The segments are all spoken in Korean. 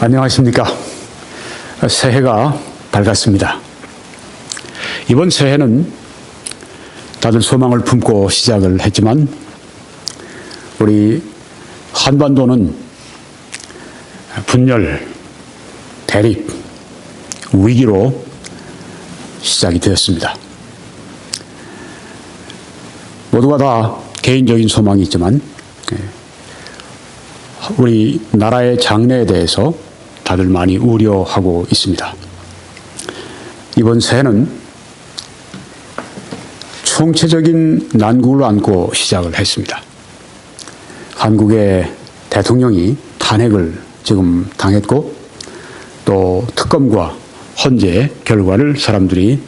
안녕하십니까. 새해가 밝았습니다. 이번 새해는 다들 소망을 품고 시작을 했지만 우리 한반도는 분열, 대립, 위기로 시작이 되었습니다. 모두가 다 개인적인 소망이 있지만 우리 나라의 장래에 대해서 다들 많이 우려하고 있습니다. 이번 새해는 총체적인 난국을 안고 시작을 했습니다. 한국의 대통령이 탄핵을 지금 당했고 또 특검과 헌재 결과를 사람들이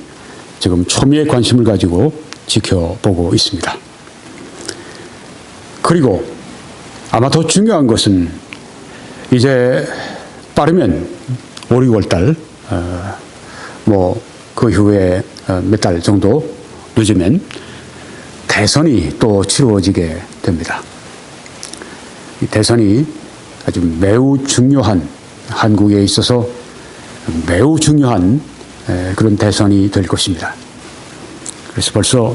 지금 초미의 관심을 가지고 지켜보고 있습니다. 그리고 아마 더 중요한 것은 이제 빠르면 5, 6월 달, 그 이후에 몇 달 정도 늦으면 대선이 또 치루어지게 됩니다. 이 대선이 아주 매우 중요한, 한국에 있어서 매우 중요한 그런 대선이 될 것입니다. 그래서 벌써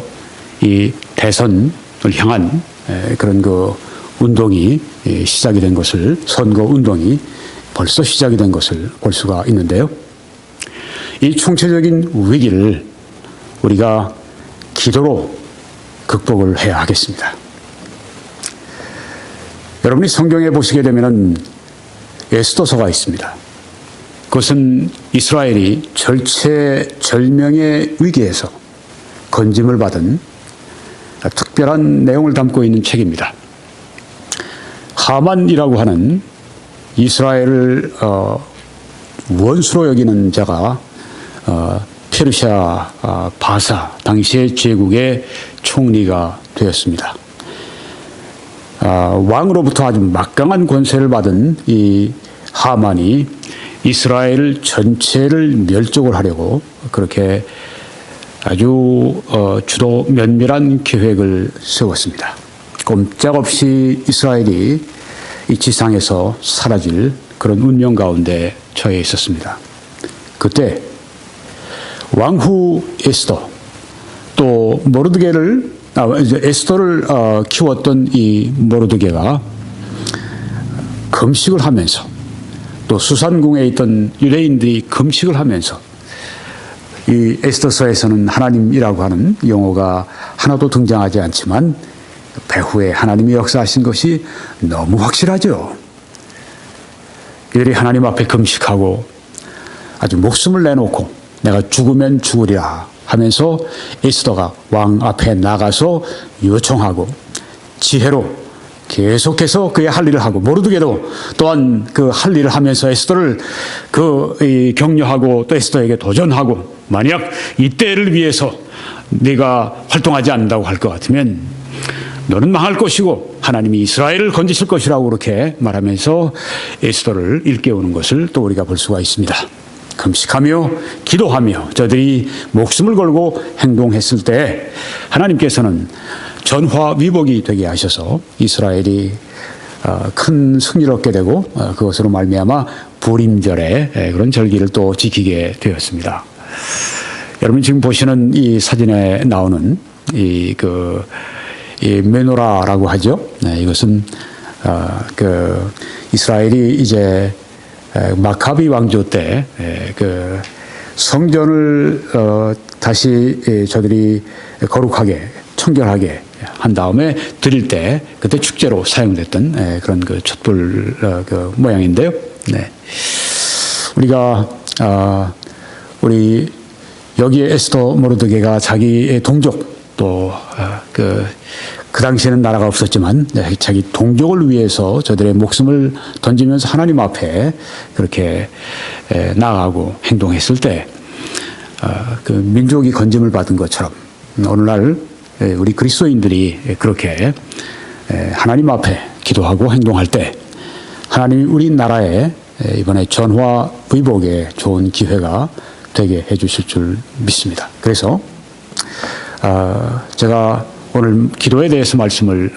이 대선을 향한 그런 그 운동이 시작이 된 것을, 선거 운동이 벌써 시작이 된 것을 볼 수가 있는데요. 이 총체적인 위기를 우리가 기도로 극복을 해야 하겠습니다. 여러분이 성경에 보시게 되면 에스더서가 있습니다. 그것은 이스라엘이 절체절명의 위기에서 건짐을 받은 특별한 내용을 담고 있는 책입니다. 하만이라고 하는 이스라엘을 원수로 여기는 자가 페르시아 바사 당시의 제국의 총리가 되었습니다. 왕으로부터 아주 막강한 권세를 받은 이 하만이 이스라엘 전체를 멸족을 하려고 그렇게 아주 주도 면밀한 계획을 세웠습니다. 꼼짝없이 이스라엘이 이 지상에서 사라질 그런 운명 가운데 처해 있었습니다. 그때 왕후 에스더 또 에스더를 키웠던 이 모르드게가 금식을 하면서 또 수산궁에 있던 유대인들이 금식을 하면서 이 에스더서에서는 하나님이라고 하는 용어가 하나도 등장하지 않지만 배후에 하나님이 역사하신 것이 너무 확실하죠. 이들이 하나님 앞에 금식하고 아주 목숨을 내놓고 내가 죽으면 죽으리라 하면서 에스더가 왕 앞에 나가서 요청하고 지혜로 계속해서 그의 할 일을 하고 모르드게도 또한 그 할 일을 하면서 에스더를 격려하고 또 에스더에게 도전하고 만약 이때를 위해서 네가 활동하지 않는다고 할 것 같으면 너는 망할 것이고 하나님이 이스라엘을 건지실 것이라고 그렇게 말하면서 에스더를 일깨우는 것을 또 우리가 볼 수가 있습니다. 금식하며 기도하며 저들이 목숨을 걸고 행동했을 때 하나님께서는 전화위복이 되게 하셔서 이스라엘이 큰 승리를 얻게 되고 그것으로 말미암아 부림절의 그런 절기를 또 지키게 되었습니다. 여러분 지금 보시는 이 사진에 나오는 이 메노라라고 하죠. 이것은 이스라엘이 이제 마카비 왕조 때 성전을 다시 저들이 거룩하게 청결하게 한 다음에 드릴 때 그때 축제로 사용됐던 그런 그 촛불 모양인데요. 네. 우리가 우리 여기에 에스더 모르드게가 자기의 동족 또 그 당시에는 나라가 없었지만 자기 동족을 위해서 저들의 목숨을 던지면서 하나님 앞에 그렇게 나아가고 행동했을 때 그 민족이 건짐을 받은 것처럼 오늘날 우리 그리스도인들이 그렇게 하나님 앞에 기도하고 행동할 때 하나님이 우리 나라에 이번에 전화위복의 좋은 기회가 되게 해주실 줄 믿습니다. 그래서 제가 오늘 기도에 대해서 말씀을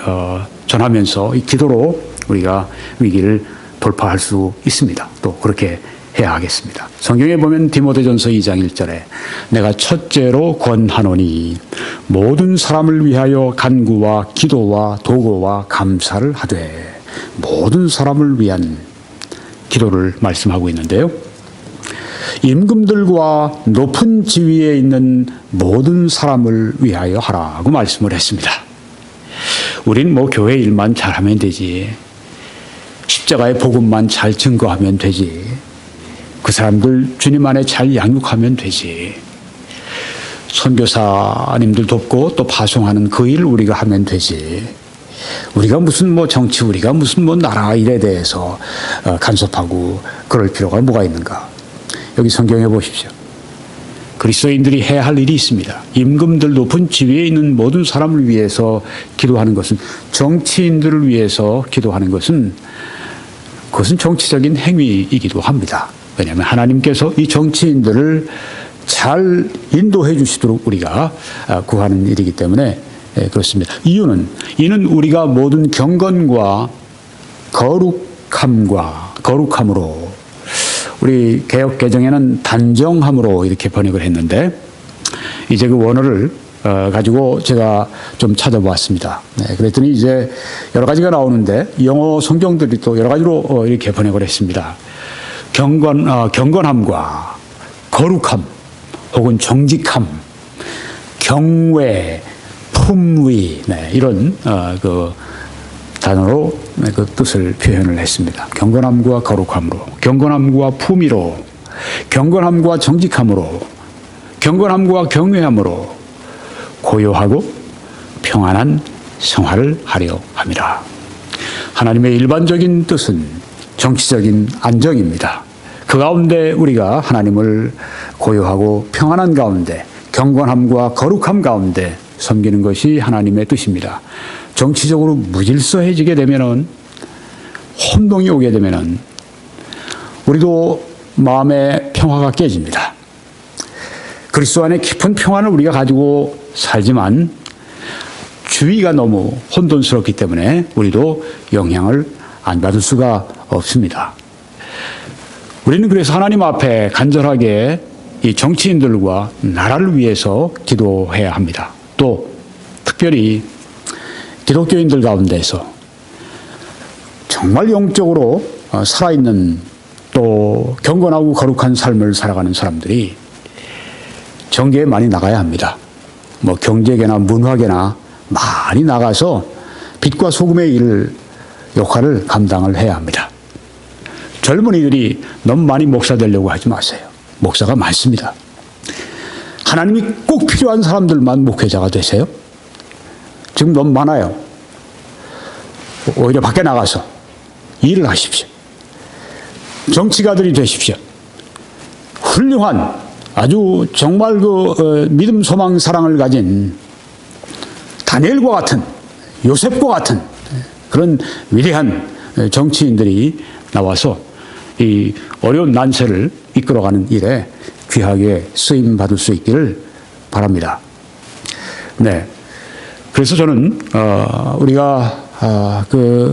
전하면서 이 기도로 우리가 위기를 돌파할 수 있습니다. 또 그렇게 해야 하겠습니다. 성경에 보면 디모데전서 2장 1절에 내가 첫째로 권하노니 모든 사람을 위하여 간구와 기도와 도고와 감사를 하되, 모든 사람을 위한 기도를 말씀하고 있는데요. 임금들과 높은 지위에 있는 모든 사람을 위하여 하라고 말씀을 했습니다. 우린 뭐 교회 일만 잘하면 되지, 십자가의 복음만 잘 증거하면 되지, 그 사람들 주님 안에 잘 양육하면 되지, 선교사님들 돕고 또 파송하는 그 일을 우리가 하면 되지, 우리가 무슨 뭐 정치, 우리가 무슨 뭐 나라 일에 대해서 간섭하고 그럴 필요가 뭐가 있는가. 여기 성경에 보십시오. 그리스도인들이 해야 할 일이 있습니다. 임금들, 높은 지위에 있는 모든 사람을 위해서 기도하는 것은, 정치인들을 위해서 기도하는 것은, 그것은 정치적인 행위이기도 합니다. 왜냐하면 하나님께서 이 정치인들을 잘 인도해 주시도록 우리가 구하는 일이기 때문에 그렇습니다. 이는 우리가 모든 경건과 거룩함으로, 우리 개역 개정에는 단정함으로 이렇게 번역을 했는데, 이제 그 원어를 가지고 제가 좀 찾아보았습니다. 네, 그랬더니 이제 여러 가지가 나오는데 영어 성경들이 또 여러 가지로 이렇게 번역을 했습니다. 경건함과 거룩함, 혹은 정직함, 경외, 품위, 네, 이런 그 단어로 그 뜻을 표현을 했습니다. 경건함과 거룩함으로, 경건함과 품위로, 경건함과 정직함으로, 경건함과 경외함으로 고요하고 평안한 생활을 하려 함이라. 하나님의 일반적인 뜻은 정치적인 안정입니다. 그 가운데 우리가 하나님을 고요하고 평안한 가운데, 경건함과 거룩함 가운데 섬기는 것이 하나님의 뜻입니다. 정치적으로 무질서해지게 되면은, 혼동이 오게 되면은 우리도 마음의 평화가 깨집니다. 그리스도 안에 깊은 평안을 우리가 가지고 살지만 주위가 너무 혼돈스럽기 때문에 우리도 영향을 안 받을 수가 없습니다. 우리는 그래서 하나님 앞에 간절하게 이 정치인들과 나라를 위해서 기도해야 합니다. 또 특별히 기독교인들 가운데서 정말 영적으로 살아있는, 또 경건하고 거룩한 삶을 살아가는 사람들이 정계에 많이 나가야 합니다. 뭐 경제계나 문화계나 많이 나가서 빛과 소금의 역할을 감당을 해야 합니다. 젊은이들이 너무 많이 목사 되려고 하지 마세요. 목사가 많습니다. 하나님이 꼭 필요한 사람들만 목회자가 되세요. 지금 너무 많아요. 오히려 밖에 나가서 일을 하십시오. 정치가들이 되십시오. 훌륭한, 아주 정말 그 믿음, 소망, 사랑을 가진 다니엘과 같은, 요셉과 같은 그런 위대한 정치인들이 나와서 이 어려운 난세를 이끌어가는 일에 귀하게 쓰임 받을 수 있기를 바랍니다. 네. 그래서 저는 우리가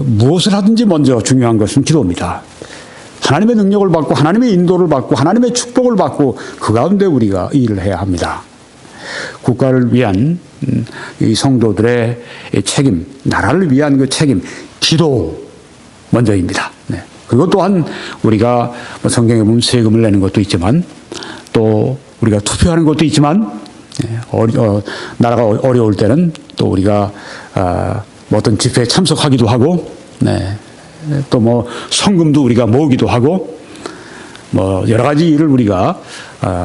무엇을 하든지 먼저 중요한 것은 기도입니다. 하나님의 능력을 받고, 하나님의 인도를 받고, 하나님의 축복을 받고, 그 가운데 우리가 일을 해야 합니다. 국가를 위한 이 성도들의 책임, 나라를 위한 그 책임, 기도 먼저입니다. 네. 그리고 또한 우리가 성경에 보면 세금을 내는 것도 있지만, 또 우리가 투표하는 것도 있지만, 나라가 어려울 때는 또 우리가 어떤 집회에 참석하기도 하고, 네. 또 뭐 성금도 우리가 모으기도 하고, 뭐 여러 가지 일을 우리가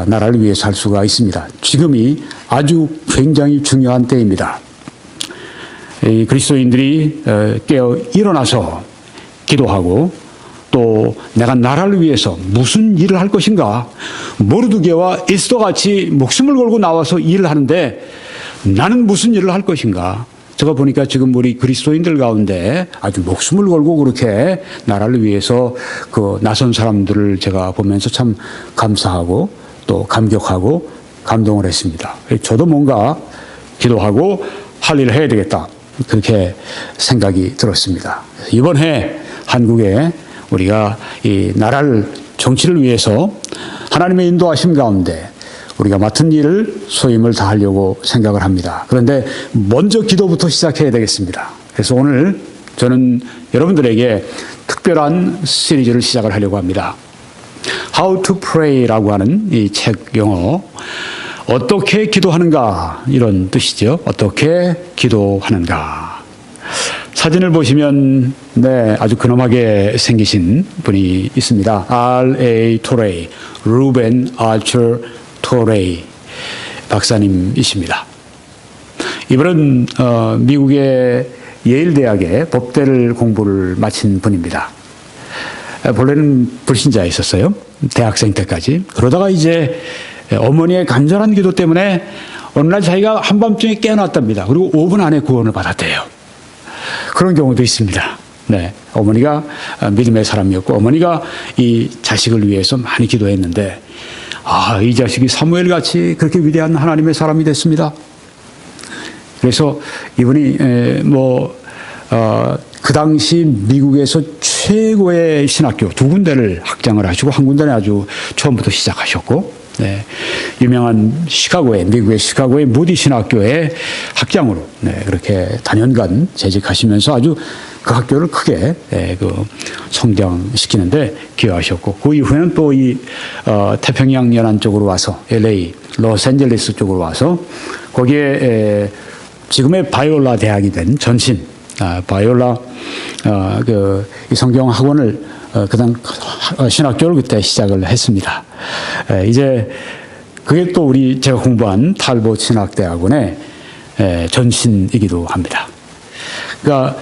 나라를 위해서 할 수가 있습니다. 지금이 아주 굉장히 중요한 때입니다. 이 그리스도인들이 깨어 일어나서 기도하고, 또 내가 나라를 위해서 무슨 일을 할 것인가, 모르드게와 에스더 같이 목숨을 걸고 나와서 일을 하는데 나는 무슨 일을 할 것인가. 제가 보니까 지금 우리 그리스도인들 가운데 아주 목숨을 걸고 그렇게 나라를 위해서 그 나선 사람들을 제가 보면서 참 감사하고 또 감격하고 감동을 했습니다. 저도 뭔가 기도하고 할 일을 해야 되겠다, 그렇게 생각이 들었습니다. 이번 해 한국에 우리가 이 나라를 정치를 위해서 하나님의 인도하심 가운데 우리가 맡은 일을 소임을 다하려고 생각을 합니다. 그런데 먼저 기도부터 시작해야 되겠습니다. 그래서 오늘 저는 여러분들에게 특별한 시리즈를 시작을 하려고 합니다. How to Pray라고 하는 이 책 영어, 어떻게 기도하는가 이런 뜻이죠. 어떻게 기도하는가. 사진을 보시면 아주 근엄하게 생기신 분이 있습니다. R.A. 토레이, 루벤 아처 토레이 박사님이십니다. 이분은 미국의 예일 대학의 법대를 공부를 마친 분입니다. 본래는 불신자였었어요. 대학생 때까지. 그러다가 이제 어머니의 간절한 기도 때문에 어느 날 자기가 한밤중에 깨어났답니다. 그리고 5분 안에 구원을 받았대요. 그런 경우도 있습니다. 네, 어머니가 믿음의 사람이었고 어머니가 이 자식을 위해서 많이 기도했는데 이 자식이 사무엘 같이 그렇게 위대한 하나님의 사람이 됐습니다. 그래서 이분이 그 당시 미국에서 최고의 신학교 두 군데를 학장을 하시고 한 군데는 아주 처음부터 시작하셨고, 유명한 미국의 시카고의 무디 신학교의 학장으로 그렇게 단연간 재직하시면서 아주 그 학교를 크게 성장시키는데 기여하셨고, 그 이후에는 또 이 태평양 연안 쪽으로 와서 LA, 로스앤젤레스 쪽으로 와서 거기에 지금의 바이올라 대학이 된 전신 바이올라 이 성경 학원을 그다음 신학교를 그때 시작을 했습니다. 이제 그게 또 제가 공부한 탈봇 신학대학원의 전신이기도 합니다. 그러니까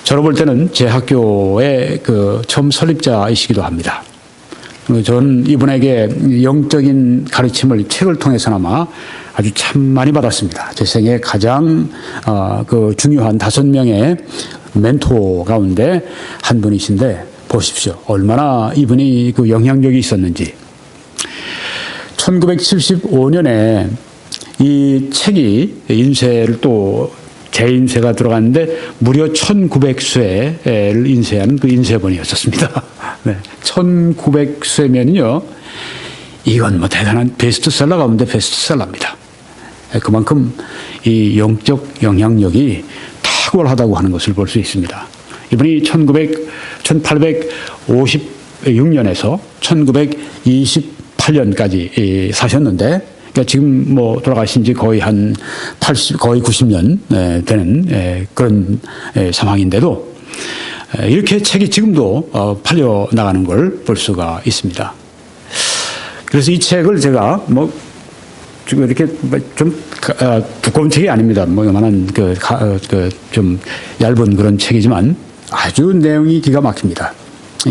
저로 볼 때는 제 학교의 처음 설립자이시기도 합니다. 저는 이분에게 영적인 가르침을 책을 통해서나마 아주 참 많이 받았습니다. 제 생애 가장 중요한 5명의 멘토 가운데 한 분이신데 보십시오. 얼마나 이분이 영향력이 있었는지. 1975년에 이 책이 인쇄를 또 재인쇄가 들어갔는데 무려 1900쇄를 인쇄하는 그 인쇄본이었었습니다. 네. 1900쇄면요. 이건 대단한 베스트셀러 가운데 베스트셀러입니다. 그만큼 이 영적 영향력이 탁월하다고 하는 것을 볼 수 있습니다. 이분이 1856년에서 1928년까지 사셨는데, 그러니까 지금 돌아가신 지 거의 거의 90년 되는 그런 상황인데도 이렇게 책이 지금도 팔려 나가는 걸 볼 수가 있습니다. 그래서 이 책을 제가 지금 이렇게 좀 두꺼운 책이 아닙니다. 요만한 좀 얇은 그런 책이지만 아주 내용이 기가 막힙니다.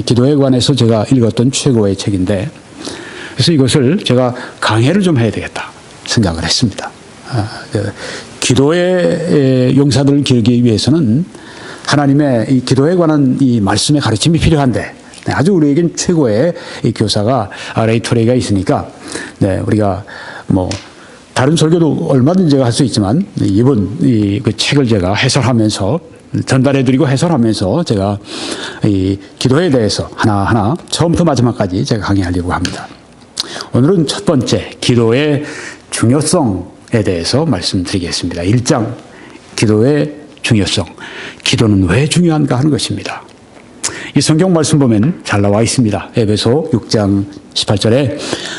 기도에 관해서 제가 읽었던 최고의 책인데, 그래서 이것을 제가 강해를 좀 해야 되겠다 생각을 했습니다. 기도의 용사들을 기르기 위해서는 하나님의 이 기도에 관한 이 말씀의 가르침이 필요한데, 아주 우리에겐 최고의 이 교사가 R.A. 토레이가 있으니까, 우리가 다른 설교도 얼마든지 제가 할 수 있지만, 이분 그 책을 제가 해설하면서 전달해드리고 해설하면서 제가 이 기도에 대해서 하나하나 처음부터 마지막까지 제가 강의하려고 합니다. 오늘은 첫 번째, 기도의 중요성에 대해서 말씀드리겠습니다. 1장, 기도의 중요성. 기도는 왜 중요한가 하는 것입니다. 이 성경 말씀 보면 잘 나와 있습니다. 에베소 6장 18절에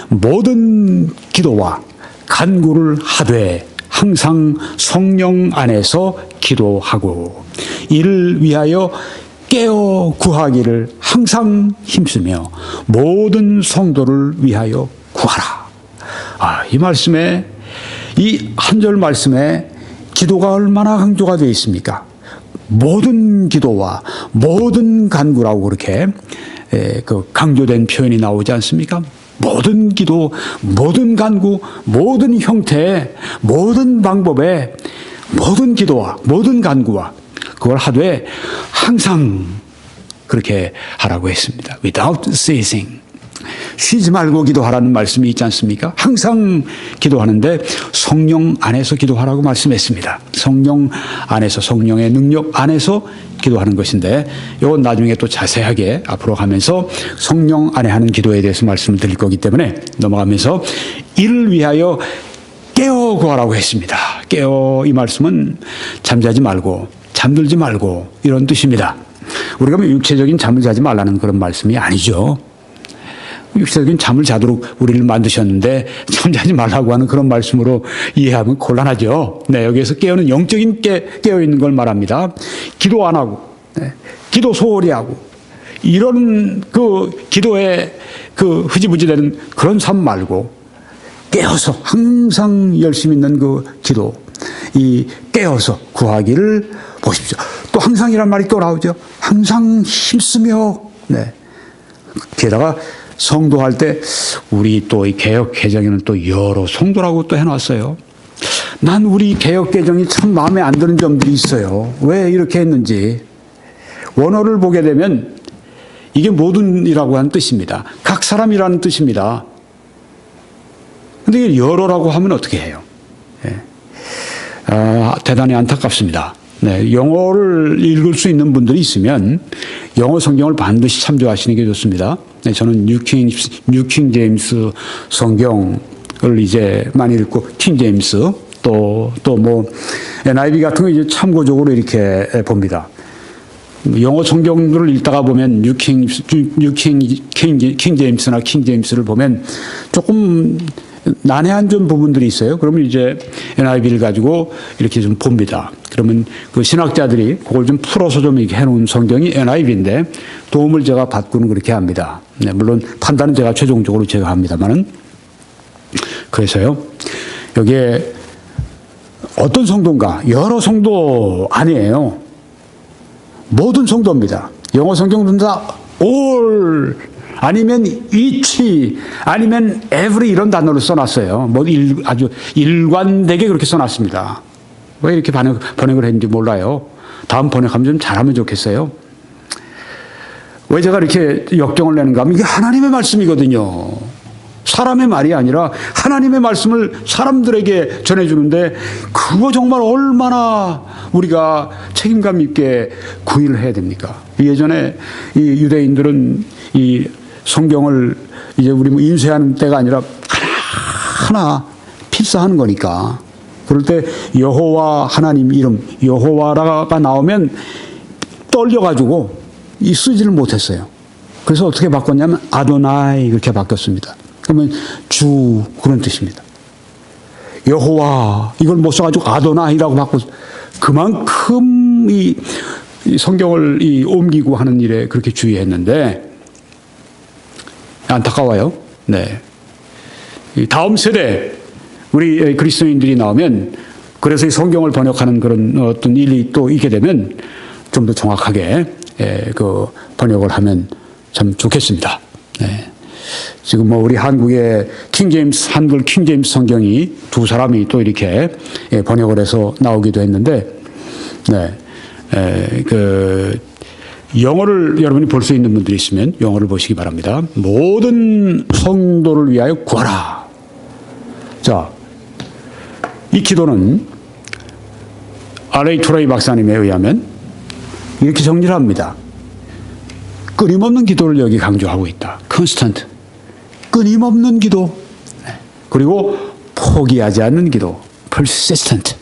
모든 기도와 간구를 하되 항상 성령 안에서 기도하고 이를 위하여 깨어 구하기를 항상 힘쓰며 모든 성도를 위하여 구하라. 이 말씀에, 이 한 절 말씀에 기도가 얼마나 강조가 되어 있습니까? 모든 기도와 모든 간구라고 그렇게 강조된 표현이 나오지 않습니까? 모든 기도, 모든 간구, 모든 형태의 모든 방법의 모든 기도와 모든 간구와 그걸 하되 항상 그렇게 하라고 했습니다. Without ceasing. 쉬지 말고 기도하라는 말씀이 있지 않습니까? 항상 기도하는데 성령 안에서 기도하라고 말씀했습니다. 성령 안에서, 성령의 능력 안에서 기도하는 것인데 이건 나중에 또 자세하게 앞으로 가면서 성령 안에 하는 기도에 대해서 말씀을 드릴 거기 때문에 넘어가면서 이를 위하여 깨어 구하라고 했습니다. 깨어, 이 말씀은 잠자지 말고 잠들지 말고 이런 뜻입니다. 우리가 뭐 육체적인 잠을 자지 말라는 그런 말씀이 아니죠. 육체적인 잠을 자도록 우리를 만드셨는데 잠자지 말라고 하는 그런 말씀으로 이해하면 곤란하죠. 네, 여기에서 깨어는 영적인 깨어 있는 걸 말합니다. 기도 안 하고, 네, 기도 소홀히 하고, 이런 그 기도에 그 흐지부지되는 그런 삶 말고 깨어서 항상 열심히 있는 그 기도, 이 깨어서 구하기를 보십시오. 또 항상이란 말이 또 나오죠. 항상 힘쓰며, 네. 게다가 성도할 때 우리 또 이 개역 개정에는 또 여러 성도라고 또 해놨어요. 난 우리 개역 개정이 참 마음에 안 드는 점들이 있어요. 왜 이렇게 했는지. 원어를 보게 되면 이게 모든이라고 하는 뜻입니다. 각 사람이라는 뜻입니다. 근데 이게 여러라고 하면 어떻게 해요? 네. 대단히 안타깝습니다. 네, 영어를 읽을 수 있는 분들이 있으면 영어 성경을 반드시 참조하시는 게 좋습니다. 네, 저는 뉴킹 제임스 성경을 이제 많이 읽고 킹 제임스 또 뭐 NIV 같은 거 이제 참고적으로 이렇게 봅니다. 영어 성경들을 읽다가 보면 킹 제임스나 킹 제임스를 보면 조금 난해한 좀 부분들이 있어요. 그러면 이제 NIV를 가지고 이렇게 좀 봅니다. 그러면 그 신학자들이 그걸 좀 풀어서 좀 이렇게 해놓은 성경이 NIV인데 도움을 제가 받고는 그렇게 합니다. 네, 물론 판단은 제가 최종적으로 제가 합니다만은. 그래서요, 여기에 어떤 성도인가? 여러 성도 아니에요. 모든 성도입니다. 영어 성경은 다 all, 아니면 each, 아니면 every 이런 단어를 써놨어요. 뭐 아주 일관되게 그렇게 써놨습니다. 왜 이렇게 번역을 했는지 몰라요. 다음 번역하면 좀 잘하면 좋겠어요. 왜 제가 이렇게 역정을 내는가 하면 이게 하나님의 말씀이거든요. 사람의 말이 아니라 하나님의 말씀을 사람들에게 전해주는데 그거 정말 얼마나 우리가 책임감 있게 구의를 해야 됩니까? 예전에 이 유대인들은 이 성경을 이제 우리 뭐 인쇄하는 때가 아니라 하나하나 필사하는 거니까. 그럴 때 여호와 하나님 이름 여호와라가 나오면 떨려가지고 이 쓰지를 못했어요. 그래서 어떻게 바꿨냐면 아도나이 그렇게 바뀌었습니다. 그러면 주 그런 뜻입니다. 여호와 이걸 못 써가지고 아도나이라고 바꿨어요. 그만큼 이 성경을 옮기고 하는 일에 그렇게 주의했는데 안타까워요. 네. 다음 세대 우리 그리스도인들이 나오면 그래서 이 성경을 번역하는 그런 어떤 일이 또 있게 되면 좀 더 정확하게 그 번역을 하면 참 좋겠습니다. 네. 지금 뭐 우리 한국의 한글 킹 제임스 성경이 두 사람이 또 이렇게 번역을 해서 나오기도 했는데, 네. 그 영어를 여러분이 볼 수 있는 분들이 있으면 영어를 보시기 바랍니다. 모든 성도를 위하여 구하라. 자, 이 기도는 R.A. 투레이 박사님에 의하면 이렇게 정리를 합니다. 끊임없는 기도를 여기 강조하고 있다. constant. 끊임없는 기도. 그리고 포기하지 않는 기도. persistent.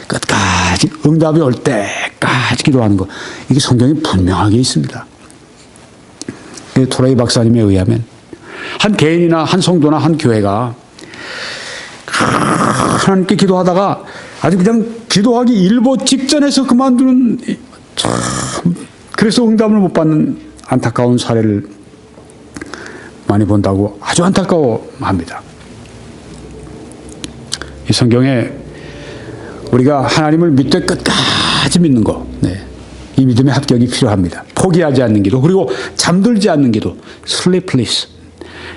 끝까지 응답이 올 때까지 기도하는 것. 이게 성경에 분명하게 있습니다. 토레이 박사님에 의하면 한 개인이나 한 성도나 한 교회가 하나님께 기도하다가 아주 그냥 기도하기 일보 직전에서 그만두는 참 그래서 응답을 못 받는 안타까운 사례를 많이 본다고 아주 안타까워합니다. 이 성경에 우리가 하나님을 믿되 끝까지 믿는 거, 네. 이 믿음의 합격이 필요합니다. 포기하지 않는 기도, 그리고 잠들지 않는 기도, sleepless,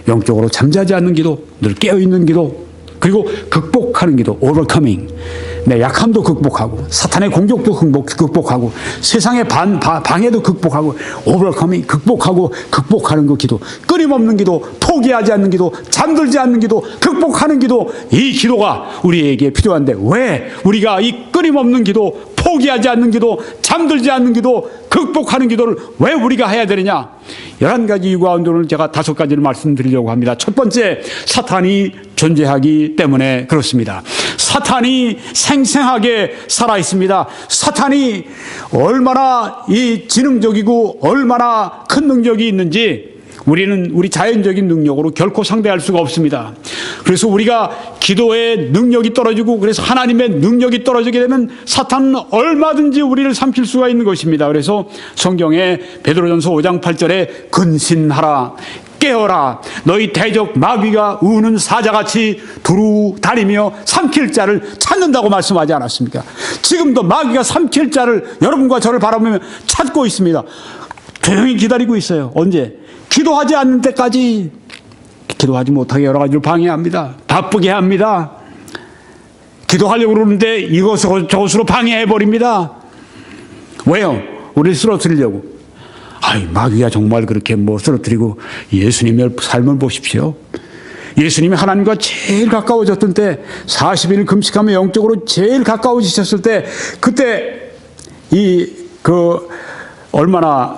영적으로 잠자지 않는 기도, 늘 깨어있는 기도, 그리고 극복하는 기도, overcoming, 내 약함도 극복하고 사탄의 공격도 극복하고 세상의 방해도 극복하고 오버커밍 극복하는 그 기도, 끊임없는 기도, 포기하지 않는 기도, 잠들지 않는 기도, 극복하는 기도, 이 기도가 우리에게 필요한데 왜 우리가 이 끊임없는 기도, 포기하지 않는 기도, 잠들지 않는 기도, 극복하는 기도를 왜 우리가 해야 되느냐? 11가지 이유 가운데 오늘 제가 5가지를 말씀드리려고 합니다. 첫 번째, 사탄이 존재하기 때문에 그렇습니다. 사탄이 생생하게 살아있습니다. 사탄이 얼마나 이 지능적이고 얼마나 큰 능력이 있는지 우리는 우리 자연적인 능력으로 결코 상대할 수가 없습니다. 그래서 우리가 기도의 능력이 떨어지고 그래서 하나님의 능력이 떨어지게 되면 사탄은 얼마든지 우리를 삼킬 수가 있는 것입니다. 그래서 성경에 베드로전서 5장 8절에 근신하라, 깨어라, 너희 대적 마귀가 우는 사자같이 두루 다니며 삼킬 자를 찾는다고 말씀하지 않았습니까? 지금도 마귀가 삼킬 자를 여러분과 저를 바라보며 찾고 있습니다. 조용히 기다리고 있어요. 언제? 기도하지 않는 때까지. 기도하지 못하게 여러 가지로 방해합니다. 바쁘게 합니다. 기도하려고 그러는데 이것으로 저것으로 방해해버립니다. 왜요? 우리를 쓰러뜨리려고. 마귀가 정말 그렇게 쓰러뜨리고 예수님의 삶을 보십시오. 예수님이 하나님과 제일 가까워졌던 때 40일 금식하며 영적으로 제일 가까워지셨을 때 그때 얼마나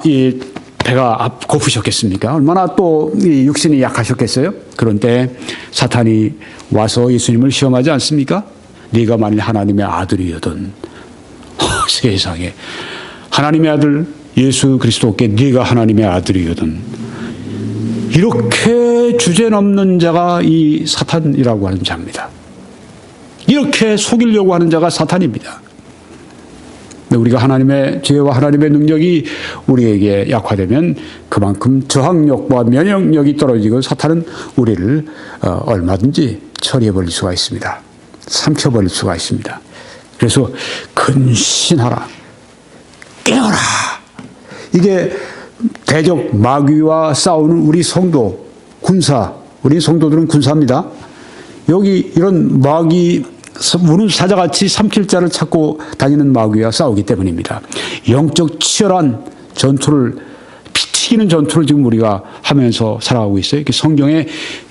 배가 고프셨겠습니까? 얼마나 또 육신이 약하셨겠어요? 그런데 사탄이 와서 예수님을 시험하지 않습니까? 네가 만일 하나님의 아들이거든. 세상에 하나님의 아들 예수 그리스도께 네가 하나님의 아들이거든. 이렇게 주제넘는 자가 이 사탄이라고 하는 자입니다. 이렇게 속이려고 하는 자가 사탄입니다. 우리가 하나님의 죄와 하나님의 능력이 우리에게 약화되면 그만큼 저항력과 면역력이 떨어지고 사탄은 우리를 얼마든지 처리해버릴 수가 있습니다. 삼켜버릴 수가 있습니다. 그래서 근신하라, 깨어라. 이게 대적 마귀와 싸우는 우리 성도, 군사, 우리 성도들은 군사입니다. 여기 이런 마귀 우는 사자같이 삼킬 자를 찾고 다니는 마귀와 싸우기 때문입니다. 영적 치열한 전투를, 피 튀기는 전투를 지금 우리가 하면서 살아가고 있어요. 이렇게 성경에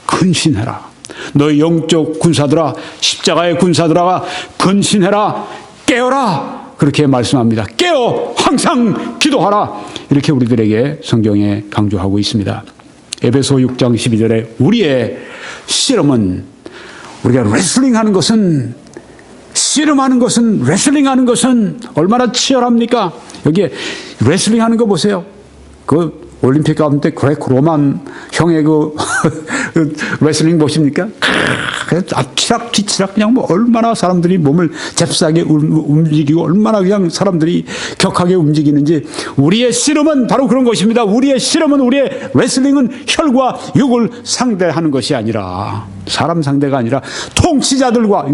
근신해라. 너희 영적 군사들아, 십자가의 군사들아, 근신해라, 깨어라. 그렇게 말씀합니다. 깨어 항상 기도하라. 이렇게 우리들에게 성경에 강조하고 있습니다. 에베소 6장 12절에 우리의 씨름은, 우리가 레슬링하는 것은, 씨름하는 것은, 레슬링하는 것은 얼마나 치열합니까? 여기에 레슬링하는 거 보세요. 그 올림픽 가운데 그레코 로만 형의 그 레슬링 보십니까? 앞치락 뒤치락 그냥 얼마나 사람들이 몸을 잽싸게 움직이고 얼마나 그냥 사람들이 격하게 움직이는지. 우리의 씨름은 바로 그런 것입니다. 우리의 씨름은, 우리의 레슬링은 혈과 육을 상대하는 것이 아니라, 사람 상대가 아니라 통치자들과,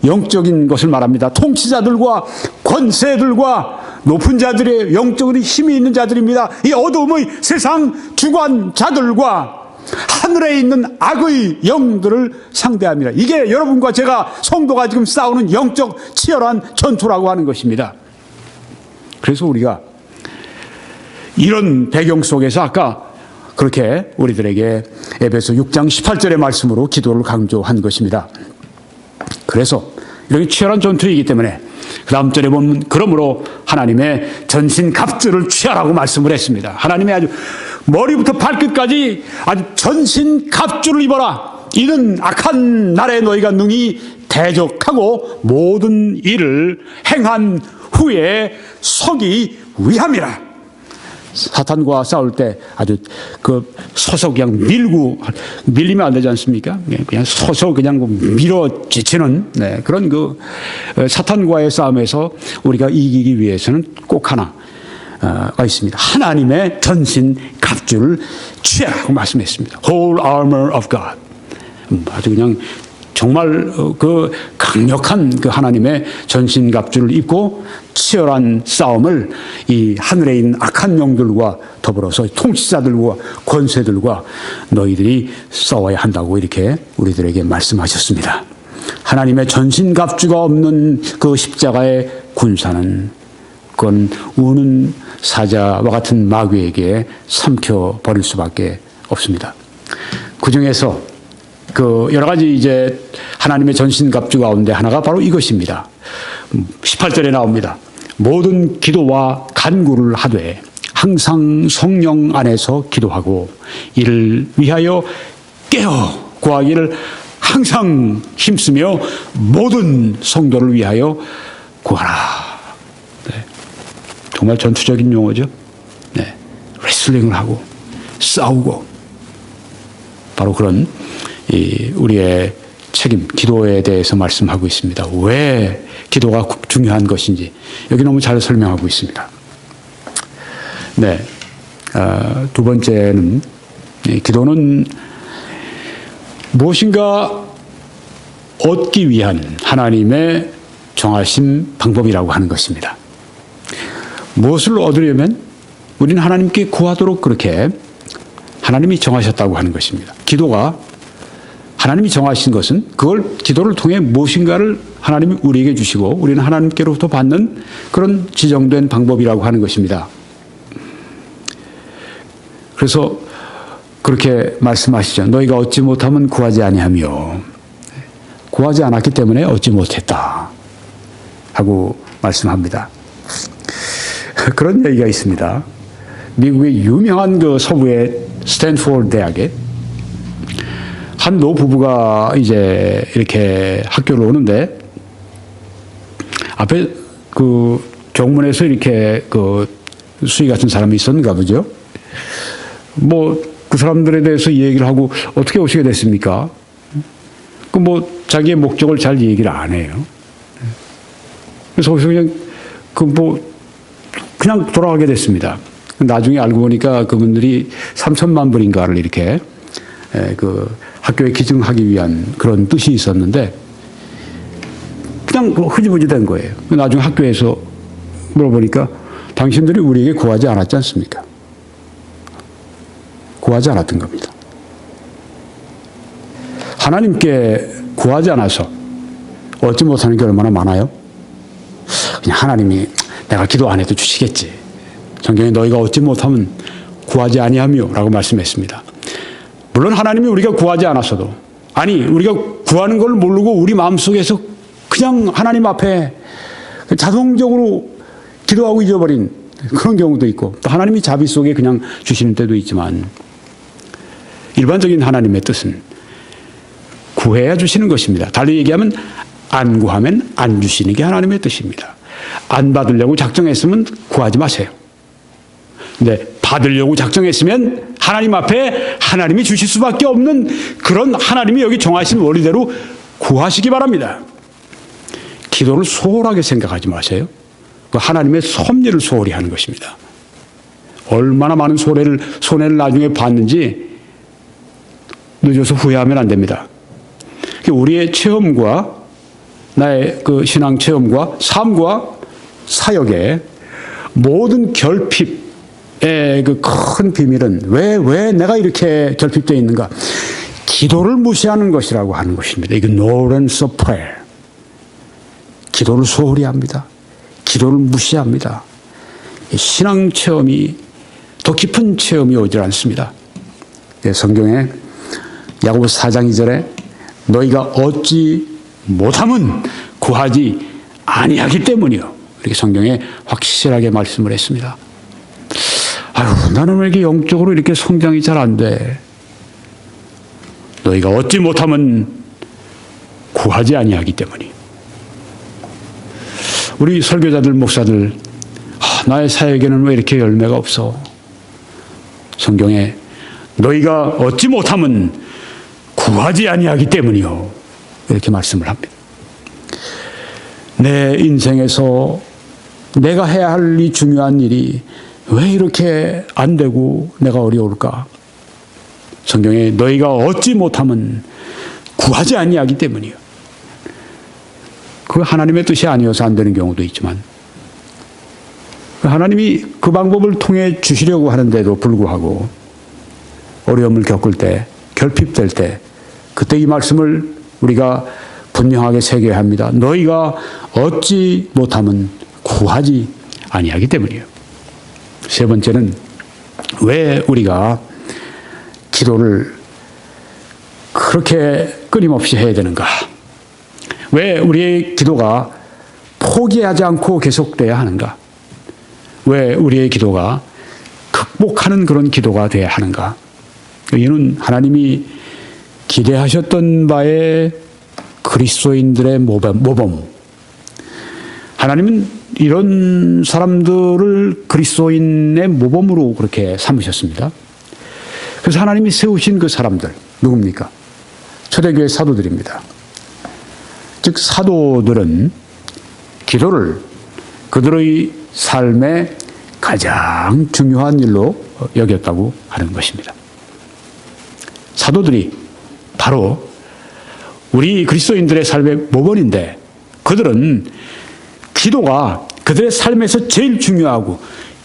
영적인 것을 말합니다. 통치자들과 권세들과 높은 자들의 영적으로 힘이 있는 자들입니다. 이 어두움의 세상 주관자들과 하늘에 있는 악의 영들을 상대합니다. 이게 여러분과 제가 성도가 지금 싸우는 영적 치열한 전투라고 하는 것입니다. 그래서 우리가 이런 배경 속에서 아까 그렇게 우리들에게 에베소 6장 18절의 말씀으로 기도를 강조한 것입니다. 그래서 이렇게 치열한 전투이기 때문에 그 다음 절에 보면 그러므로 하나님의 전신갑주를 취하라고 말씀을 했습니다. 하나님의 아주 머리부터 발끝까지 아주 전신갑주를 입어라. 이는 악한 날에 너희가 능히 대적하고 모든 일을 행한 후에 서기 위함이라. 사탄과 싸울 때 아주 서서 그냥 밀리면 안 되지 않습니까? 그냥 서서 그냥 밀어지치는 그런 사탄과의 싸움에서 우리가 이기기 위해서는 꼭 하나가 있습니다. 하나님의 전신 갑주를 취하라고 말씀했습니다. Whole armor of God. 아주 그냥 정말 강력한 하나님의 전신갑주를 입고 치열한 싸움을 이 하늘에 있는 악한 영들과 더불어서 통치자들과 권세들과 너희들이 싸워야 한다고 이렇게 우리들에게 말씀하셨습니다. 하나님의 전신갑주가 없는 그 십자가의 군사는 그건 우는 사자와 같은 마귀에게 삼켜버릴 수밖에 없습니다. 그 중에서 그 여러 가지 이제 하나님의 전신갑주 가운데 하나가 바로 이것입니다. 18절에 나옵니다. 모든 기도와 간구를 하되 항상 성령 안에서 기도하고 이를 위하여 깨어 구하기를 항상 힘쓰며 모든 성도를 위하여 구하라. 네. 정말 전투적인 용어죠. 네. 레슬링을 하고 싸우고 바로 그런 우리의 책임, 기도에 대해서 말씀하고 있습니다. 왜 기도가 중요한 것인지 여기 너무 잘 설명하고 있습니다. 네, 두 번째는 기도는 무엇인가 얻기 위한 하나님의 정하신 방법이라고 하는 것입니다. 무엇을 얻으려면 우리는 하나님께 구하도록 그렇게 하나님이 정하셨다고 하는 것입니다. 기도가 하나님이 정하신 것은 그걸 기도를 통해 무엇인가를 하나님이 우리에게 주시고 우리는 하나님께로부터 받는 그런 지정된 방법이라고 하는 것입니다. 그래서 그렇게 말씀하시죠. 너희가 얻지 못하면 구하지 아니하며 구하지 않았기 때문에 얻지 못했다 하고 말씀합니다. 그런 얘기가 있습니다. 미국의 유명한 그 서부의 스탠포드 대학에 한 노부부가 이제 이렇게 학교를 오는데 앞에 그 정문에서 이렇게 그 수의 같은 사람이 있었는가 보죠. 뭐 그 사람들에 대해서 얘기를 하고 어떻게 오시게 됐습니까? 그 뭐 자기의 목적을 잘 얘기를 안 해요. 그래서 거기서 그냥 그 뭐 그냥 돌아가게 됐습니다. 나중에 알고 보니까 그분들이 3천만 불인가를 이렇게 그 학교에 기증하기 위한 그런 뜻이 있었는데 그냥 흐지부지 된 거예요. 나중에 학교에서 물어보니까 당신들이 우리에게 구하지 않았지 않습니까? 구하지 않았던 겁니다. 하나님께 구하지 않아서 얻지 못하는 게 얼마나 많아요? 그냥 하나님이 내가 기도 안 해도 주시겠지. 성경에 너희가 얻지 못하면 구하지 아니하며 라고 말씀했습니다. 물론 하나님이 우리가 구하지 않았어도 아니 우리가 구하는 걸 모르고 우리 마음속에서 그냥 하나님 앞에 자동적으로 기도하고 잊어버린 그런 경우도 있고 또 하나님이 자비 속에 그냥 주시는 때도 있지만 일반적인 하나님의 뜻은 구해야 주시는 것입니다. 달리 얘기하면 안 구하면 안 주시는 게 하나님의 뜻입니다. 안 받으려고 작정했으면 구하지 마세요. 근데 받으려고 작정했으면 하나님 앞에 하나님이 주실 수밖에 없는 그런 하나님이 여기 정하신 원리대로 구하시기 바랍니다. 기도를 소홀하게 생각하지 마세요. 그 하나님의 섭리를 소홀히 하는 것입니다. 얼마나 많은 손해를 나중에 봤는지 늦어서 후회하면 안 됩니다. 우리의 체험과 나의 그 신앙 체험과 삶과 사역의 모든 결핍의 그 큰 비밀은 왜 내가 이렇게 결핍되어 있는가? 기도를 무시하는 것이라고 하는 것입니다. 이게 ignorance of prayer. 기도를 소홀히 합니다. 기도를 무시합니다. 신앙 체험이 더 깊은 체험이 오질 않습니다. 성경에 야고보서 4장 2절에 너희가 얻지 못함은 구하지 아니하기 때문이요. 이렇게 성경에 확실하게 말씀을 했습니다. 아유, 나는 왜 이렇게 영적으로 이렇게 성장이 잘 안 돼? 너희가 얻지 못함은 구하지 아니하기 때문이. 우리 설교자들, 목사들, 나의 사역에는 왜 이렇게 열매가 없어? 성경에 너희가 얻지 못함은 구하지 아니하기 때문이요. 이렇게 말씀을 합니다. 내 인생에서 내가 해야 할 이 중요한 일이 왜 이렇게 안 되고 내가 어려울까? 성경에 너희가 얻지 못함은 구하지 아니하기 때문이요. 그 하나님의 뜻이 아니어서 안 되는 경우도 있지만 하나님이 그 방법을 통해 주시려고 하는데도 불구하고 어려움을 겪을 때, 결핍될 때 그때 이 말씀을 우리가 분명하게 새겨야 합니다. 너희가 얻지 못하면 구하지 아니하기 때문이에요. 세 번째는 왜 우리가 기도를 그렇게 끊임없이 해야 되는가? 왜 우리의 기도가 포기하지 않고 계속돼야 하는가? 왜 우리의 기도가 극복하는 그런 기도가 돼야 하는가? 이는 하나님이 기대하셨던 바의 그리스도인들의 모범. 하나님은 이런 사람들을 그리스도인의 모범으로 그렇게 삼으셨습니다. 그래서 하나님이 세우신 그 사람들 누굽니까? 초대교회 사도들입니다. 즉 사도들은 기도를 그들의 삶의 가장 중요한 일로 여겼다고 하는 것입니다. 사도들이 바로 우리 그리스도인들의 삶의 모범인데 그들은 기도가 그들의 삶에서 제일 중요하고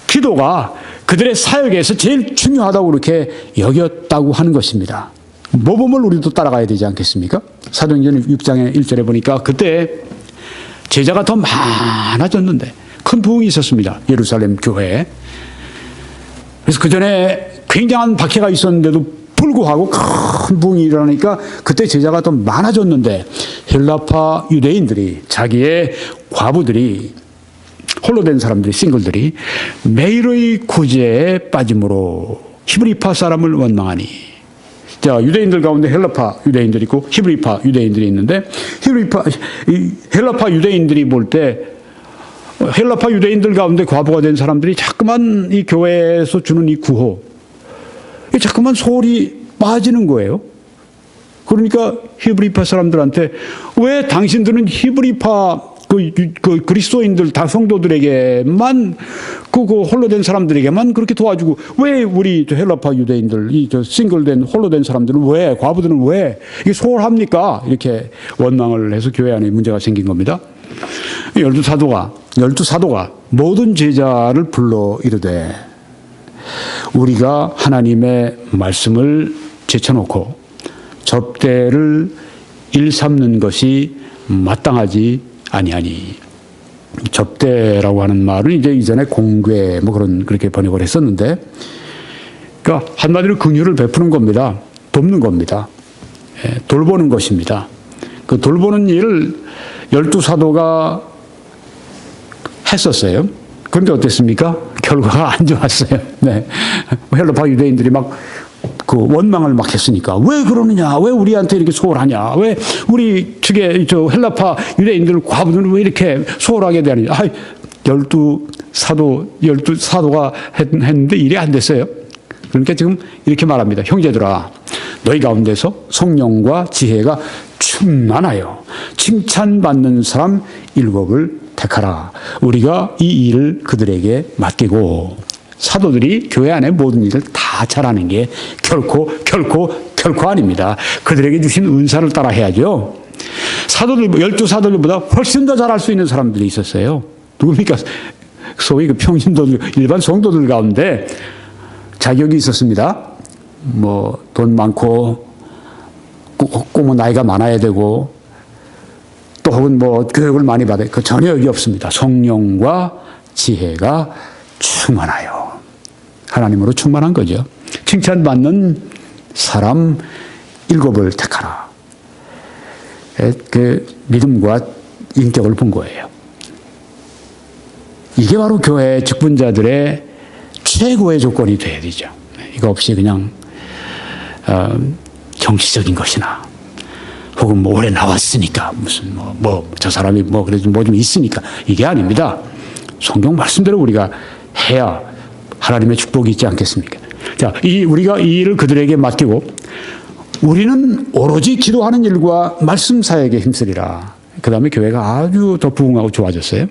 기도가 그들의 사역에서 제일 중요하다고 그렇게 여겼다고 하는 것입니다. 모범을 우리도 따라가야 되지 않겠습니까? 사도행전 6장의 1절에 보니까 그때 제자가 더 많아졌는데 큰 부흥이 있었습니다. 예루살렘 교회에. 그래서 그 전에 굉장한 박해가 있었는데도 불구하고 큰 부흥이 일어나니까 그때 제자가 더 많아졌는데 헬라파 유대인들이 자기의 과부들이 홀로 된 사람들이 싱글들이 매일의 구제에 빠짐으로 히브리파 사람을 원망하니. 자, 유대인들 가운데 헬라파 유대인들이 있고 히브리파 유대인들이 있는데 헬라파 유대인들이 볼 때 헬라파 유대인들 가운데 과부가 된 사람들이 자꾸만 이 교회에서 주는 이 구호 자꾸만 소홀히 빠지는 거예요. 그러니까 히브리파 사람들한테 왜 당신들은 히브리파 그 그리스도인들 다 성도들에게만 그 홀로 된 사람들에게만 그렇게 도와주고 왜 우리 헬라파 유대인들 이 싱글된 홀로 된 사람들은 왜 과부들은 왜 이게 소홀합니까? 이렇게 원망을 해서 교회 안에 문제가 생긴 겁니다. 열두 사도가 모든 제자를 불러 이르되 우리가 하나님의 말씀을 제쳐놓고 접대를 일삼는 것이 마땅하지 아니하니. 접대라고 하는 말은 이제 이전에 공궤 뭐 그렇게 번역을 했었는데, 그러니까 한마디로 긍휼을 베푸는 겁니다. 돕는 겁니다. 돌보는 것입니다. 그 돌보는 일을 12사도가 했었어요. 그런데 어땠습니까? 결과가 안 좋았어요. 네. 헬라파 유대인들이 그 원망을 막 했으니까 왜 그러느냐? 왜 우리한테 이렇게 소홀하냐? 왜 우리 측에 헬라파 유대인들 과부들은 왜 이렇게 소홀하게 대하느냐? 12사도가 했는데 일이 안 됐어요. 그러니까 지금 이렇게 말합니다. 형제들아, 너희 가운데서 성령과 지혜가 충만하여 칭찬받는 사람 7을 택하라. 우리가 이 일을 그들에게 맡기고. 사도들이 교회 안에 모든 일을 다 잘하는 게 결코 아닙니다. 그들에게 주신 은사를 따라 해야죠. 사도들, 12사도들보다 훨씬 더 잘할 수 있는 사람들이 있었어요. 누굽니까? 소위 그 평신도들, 일반 성도들 가운데 자격이 있었습니다. 뭐 돈 많고 꼭 나이가 많아야 되고 또 혹은 뭐 교육을 많이 받아요. 그 전혀 여기 없습니다. 성령과 지혜가 충만하여. 하나님으로 충만한 거죠. 칭찬받는 사람 7을 택하라. 그 믿음과 인격을 본 거예요. 이게 바로 교회 직분자들의 최고의 조건이 돼야 되죠. 이거 없이 그냥 정치적인 것이나 혹은 뭐 오래 나왔으니까 무슨 저 사람이 그래도 뭐 좀 있으니까 이게 아닙니다. 성경 말씀대로 우리가 해야 하나님의 축복이 있지 않겠습니까? 자, 우리가 이 일을 그들에게 맡기고 우리는 오로지 기도하는 일과 말씀 사역에 힘쓰리라. 그 다음에 교회가 아주 더 부흥하고 좋아졌어요.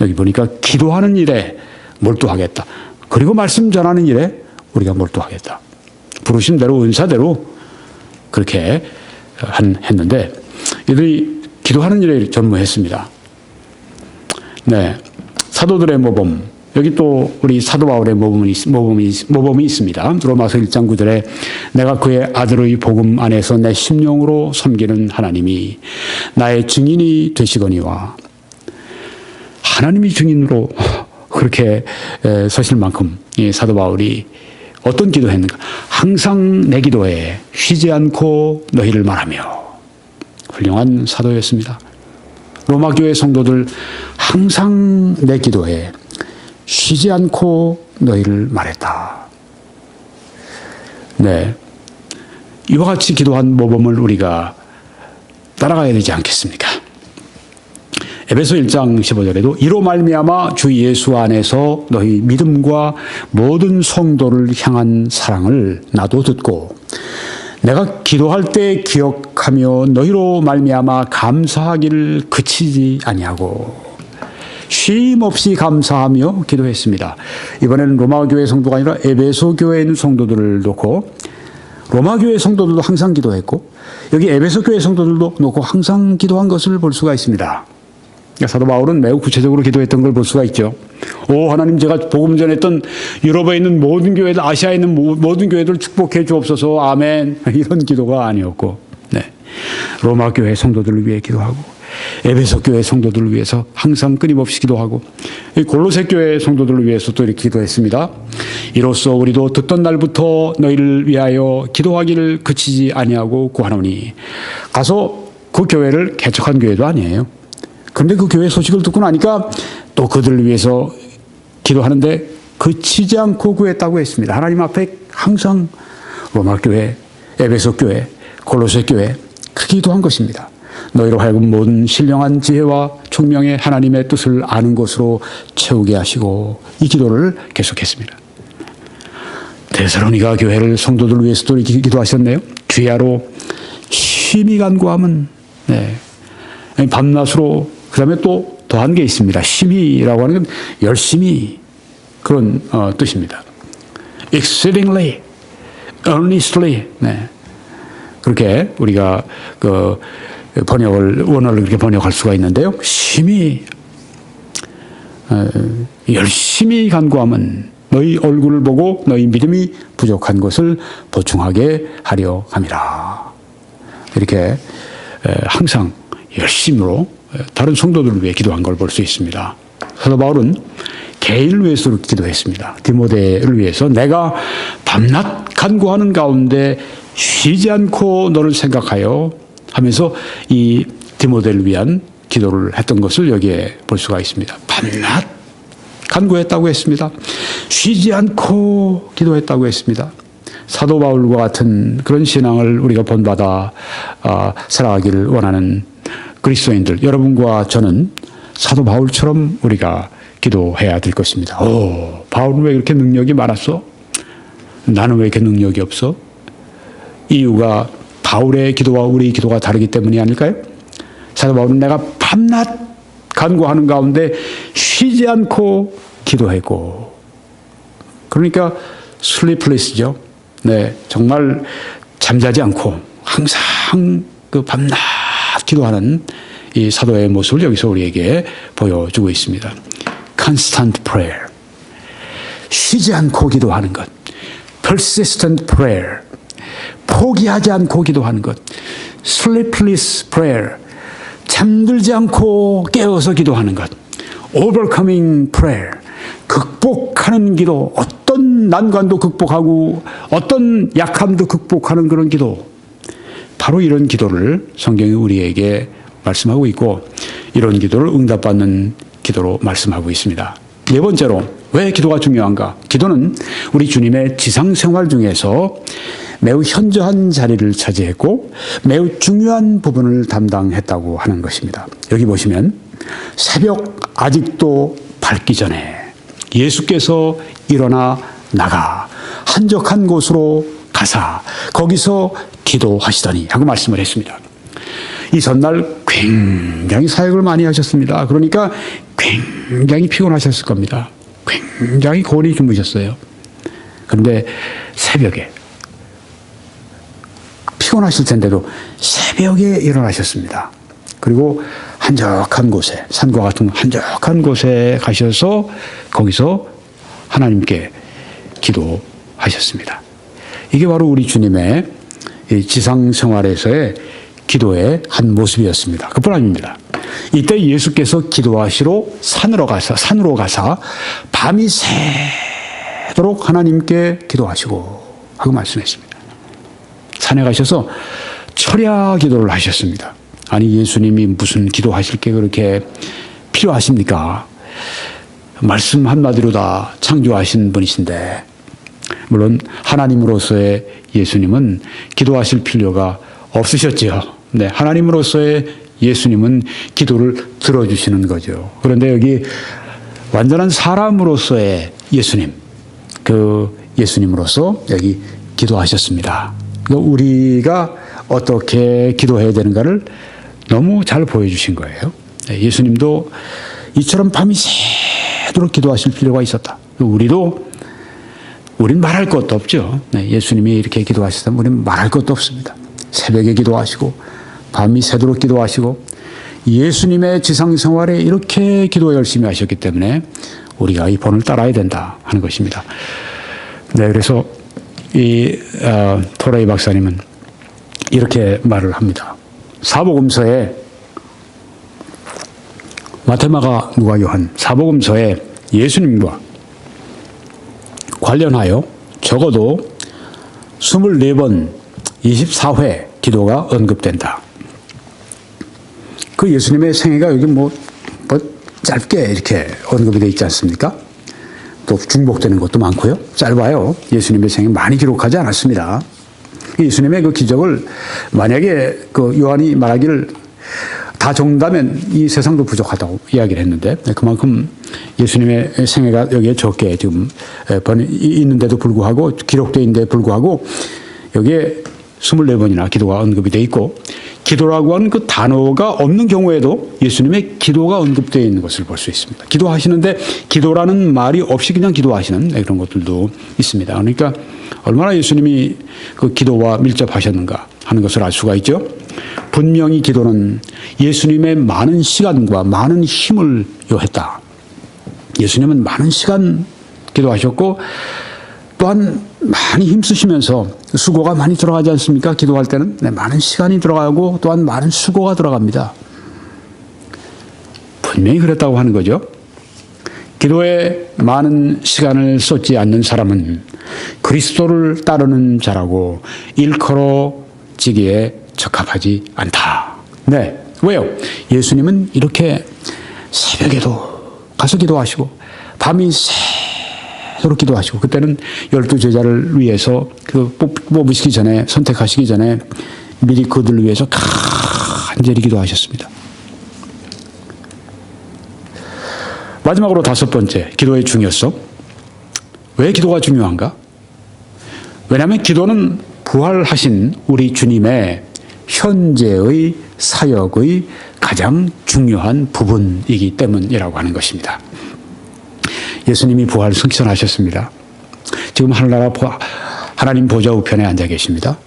여기 보니까 기도하는 일에 몰두하겠다. 그리고 말씀 전하는 일에 우리가 몰두하겠다. 부르신 대로 은사대로 그렇게 했는데 이들이 기도하는 일에 전무했습니다. 네, 사도들의 모범 여기 또 우리 사도 바울의 모범이 있습니다. 로마서 1장 9절에 내가 그의 아들의 복음 안에서 내 심령으로 섬기는 하나님이 나의 증인이 되시거니와, 하나님이 증인으로 그렇게 서실 만큼 이 사도 바울이 어떤 기도했는가? 항상 내 기도에 쉬지 않고 너희를 말하며. 훌륭한 사도였습니다. 로마 교회 성도들, 항상 내 기도에 쉬지 않고 너희를 말했다. 네, 이와 같이 기도한 모범을 우리가 따라가야 되지 않겠습니까? 에베소 1장 15절에도 이로 말미암아 주 예수 안에서 너희 믿음과 모든 성도를 향한 사랑을 나도 듣고 내가 기도할 때 기억하며 너희로 말미암아 감사하기를 그치지 아니하고 쉼 없이 감사하며 기도했습니다. 이번에는 로마 교회 성도가 아니라 에베소 교회에 있는 성도들을 놓고, 로마 교회 성도들도 항상 기도했고 여기 에베소 교회 성도들도 놓고 항상 기도한 것을 볼 수가 있습니다. 사도 바울은 매우 구체적으로 기도했던 걸 볼 수가 있죠. 오 하나님, 제가 복음 전했던 유럽에 있는 모든 교회들, 아시아에 있는 모든 교회들 축복해 주옵소서, 아멘, 이런 기도가 아니었고, 네, 로마 교회 성도들을 위해 기도하고 에베소 교회 성도들을 위해서 항상 끊임없이 기도하고 골로새 교회 성도들을 위해서 또 이렇게 기도했습니다. 이로써 우리도 듣던 날부터 너희를 위하여 기도하기를 그치지 아니하고 구하노니. 가서 그 교회를 개척한 교회도 아니에요. 그런데 그 교회 소식을 듣고 나니까 또 그들을 위해서 기도하는데 그치지 않고 구했다고 했습니다. 하나님 앞에 항상 로마 교회, 에베소 교회, 골로새 교회 그 기도한 것입니다. 너희로 하여금 모든 신령한 지혜와 총명의 하나님의 뜻을 아는 것으로 채우게 하시고, 이 기도를 계속했습니다. 데살로니가 교회를 성도들을 위해서도 이렇게 기도하셨네요. 주야로 심히 간구함은, 네, 밤낮으로. 그 다음에 또 더한 게 있습니다. 심히라고 하는 건 열심히, 그런 뜻입니다. exceedingly, earnestly. 네. 그렇게 우리가 그 원어를 그렇게 번역할 수가 있는데요. 심히, 열심히 간구함은 너희 얼굴을 보고 너희 믿음이 부족한 것을 보충하게 하려 함이라. 이렇게 항상 열심으로 다른 성도들을 위해 기도한 걸 볼 수 있습니다. 사도 바울은 개인을 위해서 기도했습니다. 디모데를 위해서 내가 밤낮 간구하는 가운데 쉬지 않고 너를 생각하여 하면서 이 디모데를 위한 기도를 했던 것을 여기에 볼 수가 있습니다. 밤낮 간구했다고 했습니다. 쉬지 않고 기도했다고 했습니다. 사도 바울과 같은 그런 신앙을 우리가 본받아 살아가기를 원하는 그리스도인들, 여러분과 저는 사도 바울처럼 우리가 기도해야 될 것입니다. 오, 바울은 왜 이렇게 능력이 많았어? 나는 왜 이렇게 능력이 없어? 이유가 바울의 기도와 우리의 기도가 다르기 때문이 아닐까요? 사도 바울은 내가 밤낮 간구하는 가운데 쉬지 않고 기도했고, 그러니까 슬리플리스죠. 네, 정말 잠자지 않고 항상 그 밤낮 기도하는 이 사도의 모습을 여기서 우리에게 보여주고 있습니다. Constant prayer, 쉬지 않고 기도하는 것. Persistent prayer, 포기하지 않고 기도하는 것. Sleepless prayer, 잠들지 않고 깨어서 기도하는 것. Overcoming prayer, 극복하는 기도. 어떤 난관도 극복하고 어떤 약함도 극복하는 그런 기도. 바로 이런 기도를 성경이 우리에게 말씀하고 있고, 이런 기도를 응답받는 기도로 말씀하고 있습니다. 네 번째로 왜 기도가 중요한가? 기도는 우리 주님의 지상생활 중에서 매우 현저한 자리를 차지했고 매우 중요한 부분을 담당했다고 하는 것입니다. 여기 보시면 새벽 아직도 밝기 전에 예수께서 일어나 나가 한적한 곳으로 가사 거기서 기도하시더니 하고 말씀을 했습니다. 이 전날 굉장히 사역을 많이 하셨습니다. 그러니까 굉장히 피곤하셨을 겁니다. 굉장히 고온히 주무셨어요. 그런데 새벽에 피곤하실 텐데도 새벽에 일어나셨습니다. 그리고 한적한 곳에, 산과 같은 한적한 곳에 가셔서 거기서 하나님께 기도하셨습니다. 이게 바로 우리 주님의 지상 생활에서의 기도의 한 모습이었습니다. 그뿐 아닙니다. 이때 예수께서 기도하시러 산으로 가사 밤이 새도록 하나님께 기도하시고 하고 말씀했습니다. 산에 가셔서 철야 기도를 하셨습니다. 아니, 예수님이 무슨 기도하실 게 그렇게 필요하십니까? 말씀 한마디로 다 창조하신 분이신데, 물론 하나님으로서의 예수님은 기도하실 필요가 없으셨지요. 네, 하나님으로서의 예수님은 기도를 들어주시는 거죠. 그런데 여기 완전한 사람으로서의 예수님, 그 예수님으로서 여기 기도하셨습니다. 우리가 어떻게 기도해야 되는가를 너무 잘 보여주신 거예요. 예수님도 이처럼 밤이 새도록 기도하실 필요가 있었다. 우린 말할 것도 없죠. 예수님이 이렇게 기도하시다면 우린 말할 것도 없습니다. 새벽에 기도하시고 밤이 새도록 기도하시고 예수님의 지상생활에 이렇게 기도 열심히 하셨기 때문에 우리가 이 본을 따라야 된다 하는 것입니다. 네, 그래서 이 토라이 박사님은 이렇게 말을 합니다. 사복음서에 마테마가 누가 요한 사복음서에 예수님과 관련하여 적어도 24번 24회 기도가 언급된다. 그 예수님의 생애가 여기 뭐 짧게 이렇게 언급이 되어 있지 않습니까? 또 중복되는 것도 많고요. 짧아요. 예수님의 생애 많이 기록하지 않았습니다. 예수님의 그 기적을 만약에 그 요한이 말하기를 다 적는다면 이 세상도 부족하다고 이야기를 했는데, 그만큼 예수님의 생애가 여기에 적게 지금 있는데도 불구하고, 기록되어 있는데 불구하고 여기에 24번이나 기도가 언급이 되어 있고, 기도라고 하는 그 단어가 없는 경우에도 예수님의 기도가 언급되어 있는 것을 볼 수 있습니다. 기도하시는데 기도라는 말이 없이 그냥 기도하시는 그런 것들도 있습니다. 그러니까 얼마나 예수님이 그 기도와 밀접하셨는가 하는 것을 알 수가 있죠. 분명히 기도는 예수님의 많은 시간과 많은 힘을 요했다. 예수님은 많은 시간 기도하셨고, 또한 많이 힘쓰시면서 수고가 많이 들어가지 않습니까? 기도할 때는 많은 시간이 들어가고 또한 많은 수고가 들어갑니다. 분명히 그랬다고 하는 거죠. 기도에 많은 시간을 쏟지 않는 사람은 그리스도를 따르는 자라고 일컬어지기에 적합하지 않다. 네, 왜요? 예수님은 이렇게 새벽에도 가서 기도하시고 밤이 새도록 기도하시고, 그때는 12제자를 위해서 뽑으시기 전에, 선택하시기 전에 미리 그들을 위해서 간절히 기도하셨습니다. 마지막으로 5번째, 기도의 중요성. 왜 기도가 중요한가? 왜냐하면 기도는 부활하신 우리 주님의 현재의 사역의 가장 중요한 부분이기 때문이라고 하는 것입니다. 예수님이 부활 승천하셨습니다. 지금 하나님 보좌 우편에 앉아 계십니다.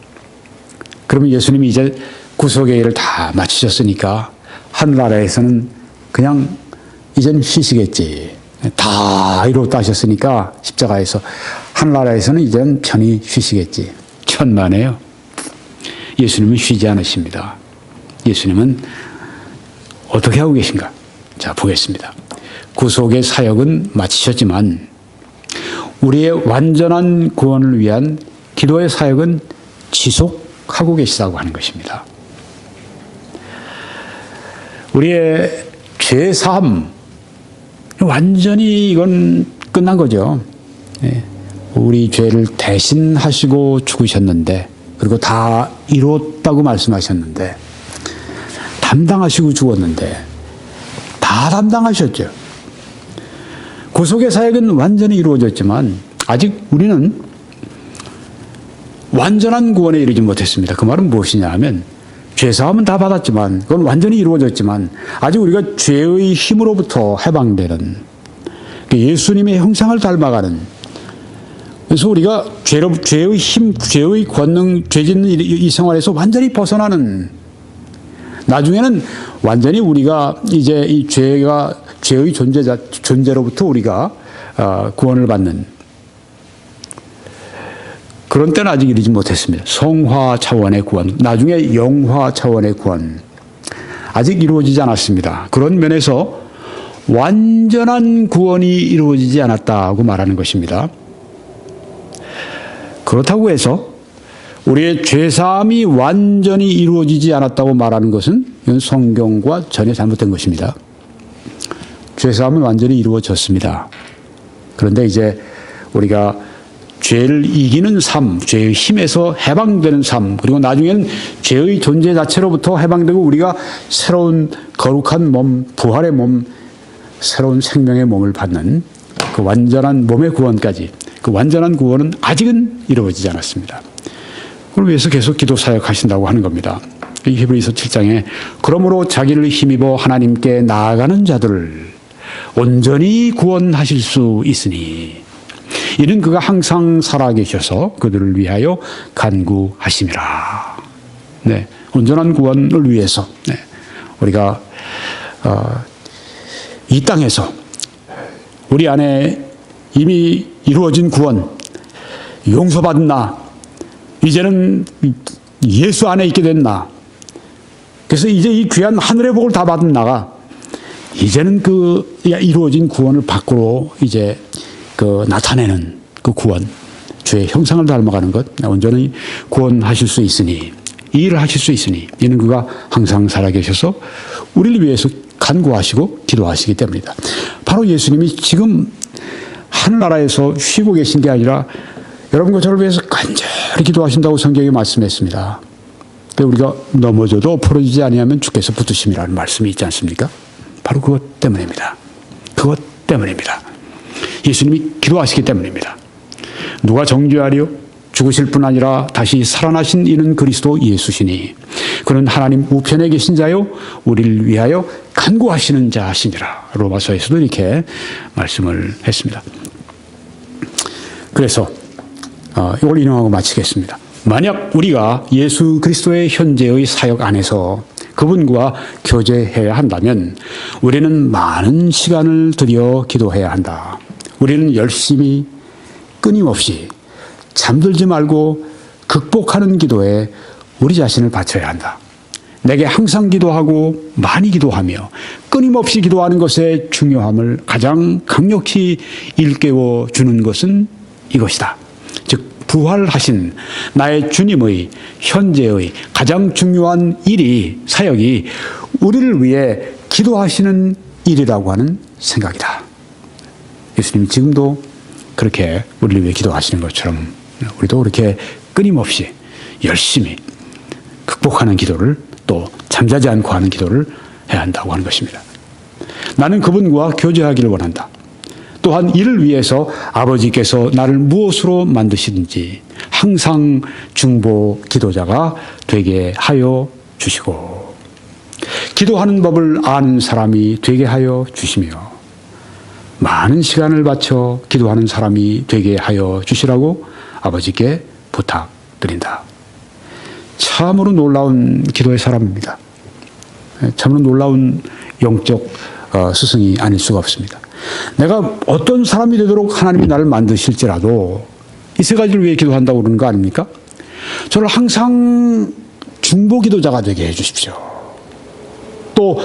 그러면 예수님이 이제 구속의 일을 다 마치셨으니까 하늘나라에서는 그냥 이젠 쉬시겠지. 다 이뤘다 하셨으니까 십자가에서 하늘나라에서는 이젠 편히 쉬시겠지. 천만에요. 예수님은 쉬지 않으십니다. 예수님은 어떻게 하고 계신가? 자, 보겠습니다. 구속의 사역은 마치셨지만 우리의 완전한 구원을 위한 기도의 사역은 지속하고 계시다고 하는 것입니다. 우리의 죄 사함, 완전히 이건 끝난 거죠. 우리 죄를 대신하시고 죽으셨는데, 그리고 다 이뤘다고 말씀하셨는데, 담당하시고 죽었는데 다 담당하셨죠. 구속의 사역은 완전히 이루어졌지만 아직 우리는 완전한 구원에 이르지 못했습니다. 그 말은 무엇이냐 하면, 죄사함은 다 받았지만, 그건 완전히 이루어졌지만 아직 우리가 죄의 힘으로부터 해방되는, 예수님의 형상을 닮아가는, 그래서 우리가 죄의 힘, 죄의 권능, 죄 짓는 이 생활에서 완전히 벗어나는, 나중에는 완전히 우리가 이제 이 죄의 존재로부터 우리가 구원을 받는 그런 때는 아직 이르지 못했습니다. 성화 차원의 구원, 나중에 영화 차원의 구원, 아직 이루어지지 않았습니다. 그런 면에서 완전한 구원이 이루어지지 않았다고 말하는 것입니다. 그렇다고 해서 우리의 죄사함이 완전히 이루어지지 않았다고 말하는 것은 이건 성경과 전혀 잘못된 것입니다. 죄사함은 완전히 이루어졌습니다. 그런데 이제 우리가 죄를 이기는 삶, 죄의 힘에서 해방되는 삶, 그리고 나중에는 죄의 존재 자체로부터 해방되고 우리가 새로운 거룩한 몸, 부활의 몸, 새로운 생명의 몸을 받는 그 완전한 몸의 구원까지, 그 완전한 구원은 아직은 이루어지지 않았습니다. 그걸 위해서 계속 기도 사역하신다고 하는 겁니다. 이 히브리서 7장에 그러므로 자기를 힘입어 하나님께 나아가는 자들을 온전히 구원하실 수 있으니 이는 그가 항상 살아계셔서 그들을 위하여 간구하심이라. 네, 온전한 구원을 위해서 우리가 이 땅에서 우리 안에 이미 이루어진 구원, 용서받은 나, 이제는 예수 안에 있게 된 나, 그래서 이제 이 귀한 하늘의 복을 다 받은 나가 이제는 그 이루어진 구원을 밖으로 이제 그 나타내는 그 구원, 주의 형상을 닮아가는 것, 온전히 구원하실 수 있으니, 이 일을 하실 수 있으니, 이는 그가 항상 살아계셔서 우리를 위해서 간구하시고 기도하시기 때문이다. 바로 예수님이 지금 하늘나라에서 쉬고 계신 게 아니라 여러분과 저를 위해서 간절히 기도하신다고 성경에 말씀했습니다. 우리가 넘어져도 엎어지지 아니하면 주께서 붙드심이라는 말씀이 있지 않습니까? 바로 그것 때문입니다. 그것 때문입니다. 예수님이 기도하시기 때문입니다. 누가 정죄하리요? 죽으실 뿐 아니라 다시 살아나신 이는 그리스도 예수시니 그는 하나님 우편에 계신 자요 우리를 위하여 간구하시는 자시니라. 로마서에서도 이렇게 말씀을 했습니다. 그래서 이걸 인용하고 마치겠습니다. 만약 우리가 예수 그리스도의 현재의 사역 안에서 그분과 교제해야 한다면 우리는 많은 시간을 들여 기도해야 한다. 우리는 열심히 끊임없이 잠들지 말고 극복하는 기도에 우리 자신을 바쳐야 한다. 내게 항상 기도하고 많이 기도하며 끊임없이 기도하는 것의 중요함을 가장 강력히 일깨워 주는 것은 이것이다. 즉 부활하신 나의 주님의 현재의 가장 중요한 일이, 사역이 우리를 위해 기도하시는 일이라고 하는 생각이다. 예수님이 지금도 그렇게 우리를 위해 기도하시는 것처럼 우리도 그렇게 끊임없이 열심히 극복하는 기도를, 또 잠자지 않고 하는 기도를 해야 한다고 하는 것입니다. 나는 그분과 교제하기를 원한다. 또한 이를 위해서 아버지께서 나를 무엇으로 만드시든지 항상 중보 기도자가 되게 하여 주시고 기도하는 법을 아는 사람이 되게 하여 주시며 많은 시간을 바쳐 기도하는 사람이 되게 하여 주시라고 아버지께 부탁드린다. 참으로 놀라운 기도의 사람입니다. 참으로 놀라운 영적 스승이 아닐 수가 없습니다. 내가 어떤 사람이 되도록 하나님이 나를 만드실지라도 이 세 가지를 위해 기도한다고 그러는 거 아닙니까? 저를 항상 중보 기도자가 되게 해 주십시오. 또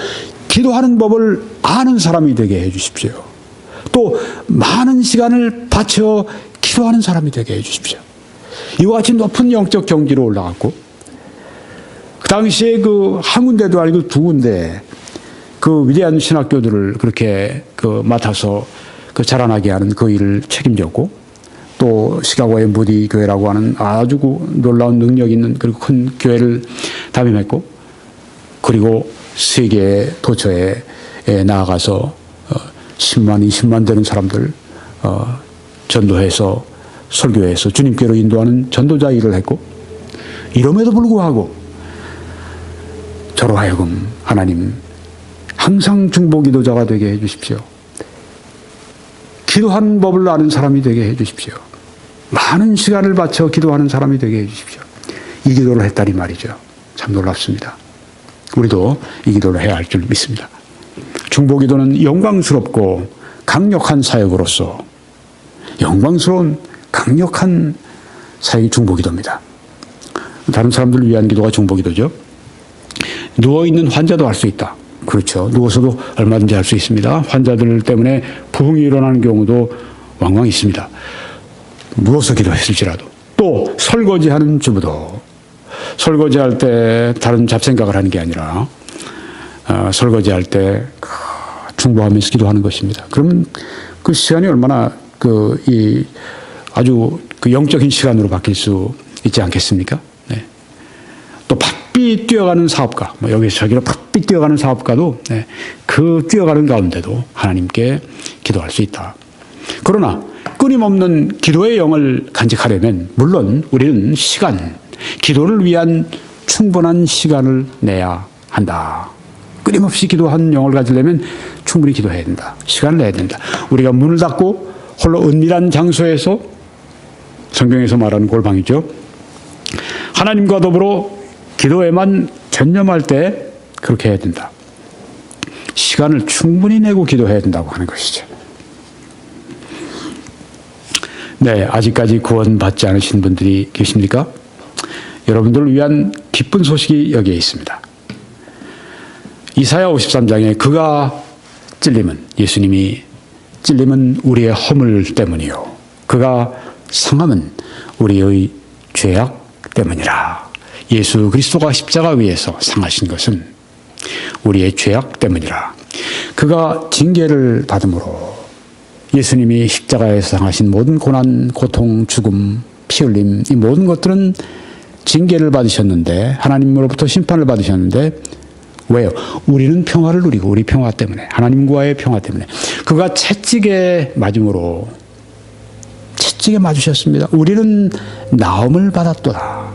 기도하는 법을 아는 사람이 되게 해 주십시오. 또 많은 시간을 바쳐 기도하는 사람이 되게 해 주십시오. 이와 같이 높은 영적 경지로 올라갔고 그 당시에 그 한 군데도 아니고 두 군데 그 위대한 신학교들을 그렇게 맡아서 자라나게 하는 그 일을 책임졌고 또 시카고의 무디 교회라고 하는 아주 놀라운 능력 있는 그리고 큰 교회를 담임했고 그리고 세계 도처에 나아가서 10만, 20만 되는 사람들 전도해서 설교해서 주님께로 인도하는 전도자 일을 했고 이럼에도 불구하고 저로 하여금 하나님 항상 중보 기도자가 되게 해 주십시오. 기도하는 법을 아는 사람이 되게 해 주십시오. 많은 시간을 바쳐 기도하는 사람이 되게 해 주십시오. 이 기도를 했다니 말이죠. 참 놀랍습니다. 우리도 이 기도를 해야 할 줄 믿습니다. 중보기도는 영광스럽고 강력한 사역으로서 영광스러운 강력한 사역이 중보기도입니다. 다른 사람들을 위한 기도가 중보기도죠. 누워있는 환자도 할 수 있다. 그렇죠. 누워서도 얼마든지 할 수 있습니다. 환자들 때문에 부흥이 일어나는 경우도 왕왕 있습니다. 누워서 기도했을지라도. 또 설거지하는 주부도 설거지할 때 다른 잡생각을 하는 게 아니라 설거지할 때 중보하면서 기도하는 것입니다. 그러면 그 시간이 얼마나 아주 영적인 시간으로 바뀔 수 있지 않겠습니까? 네. 또 바삐 뛰어가는 사업가, 여기서 저기로 바삐 뛰어가는 사업가도 그 뛰어가는 가운데도 하나님께 기도할 수 있다. 그러나 끊임없는 기도의 영을 간직하려면 물론 우리는 기도를 위한 충분한 시간을 내야 한다. 끊임없이 기도하는 영을 가지려면 충분히 기도해야 된다. 시간을 내야 된다. 우리가 문을 닫고 홀로 은밀한 장소에서 성경에서 말하는 골방이죠. 하나님과 더불어 기도에만 전념할 때 그렇게 해야 된다. 시간을 충분히 내고 기도해야 된다고 하는 것이죠. 네, 아직까지 구원받지 않으신 분들이 계십니까? 여러분들을 위한 기쁜 소식이 여기에 있습니다. 이사야 53장에 그가 찔림은, 예수님이 찔림은 우리의 허물 때문이요 그가 상함은 우리의 죄악 때문이라. 예수 그리스도가 십자가 위에서 상하신 것은 우리의 죄악 때문이라. 그가 징계를 받음으로, 예수님이 십자가에서 당하신 모든 고난, 고통, 죽음, 피 흘림, 이 모든 것들은 징계를 받으셨는데, 하나님으로부터 심판을 받으셨는데, 왜요? 우리는 평화를 누리고, 우리 평화 때문에, 하나님과의 평화 때문에. 그가 채찍에 맞음으로, 채찍에 맞으셨습니다. 우리는 나음을 받았도다.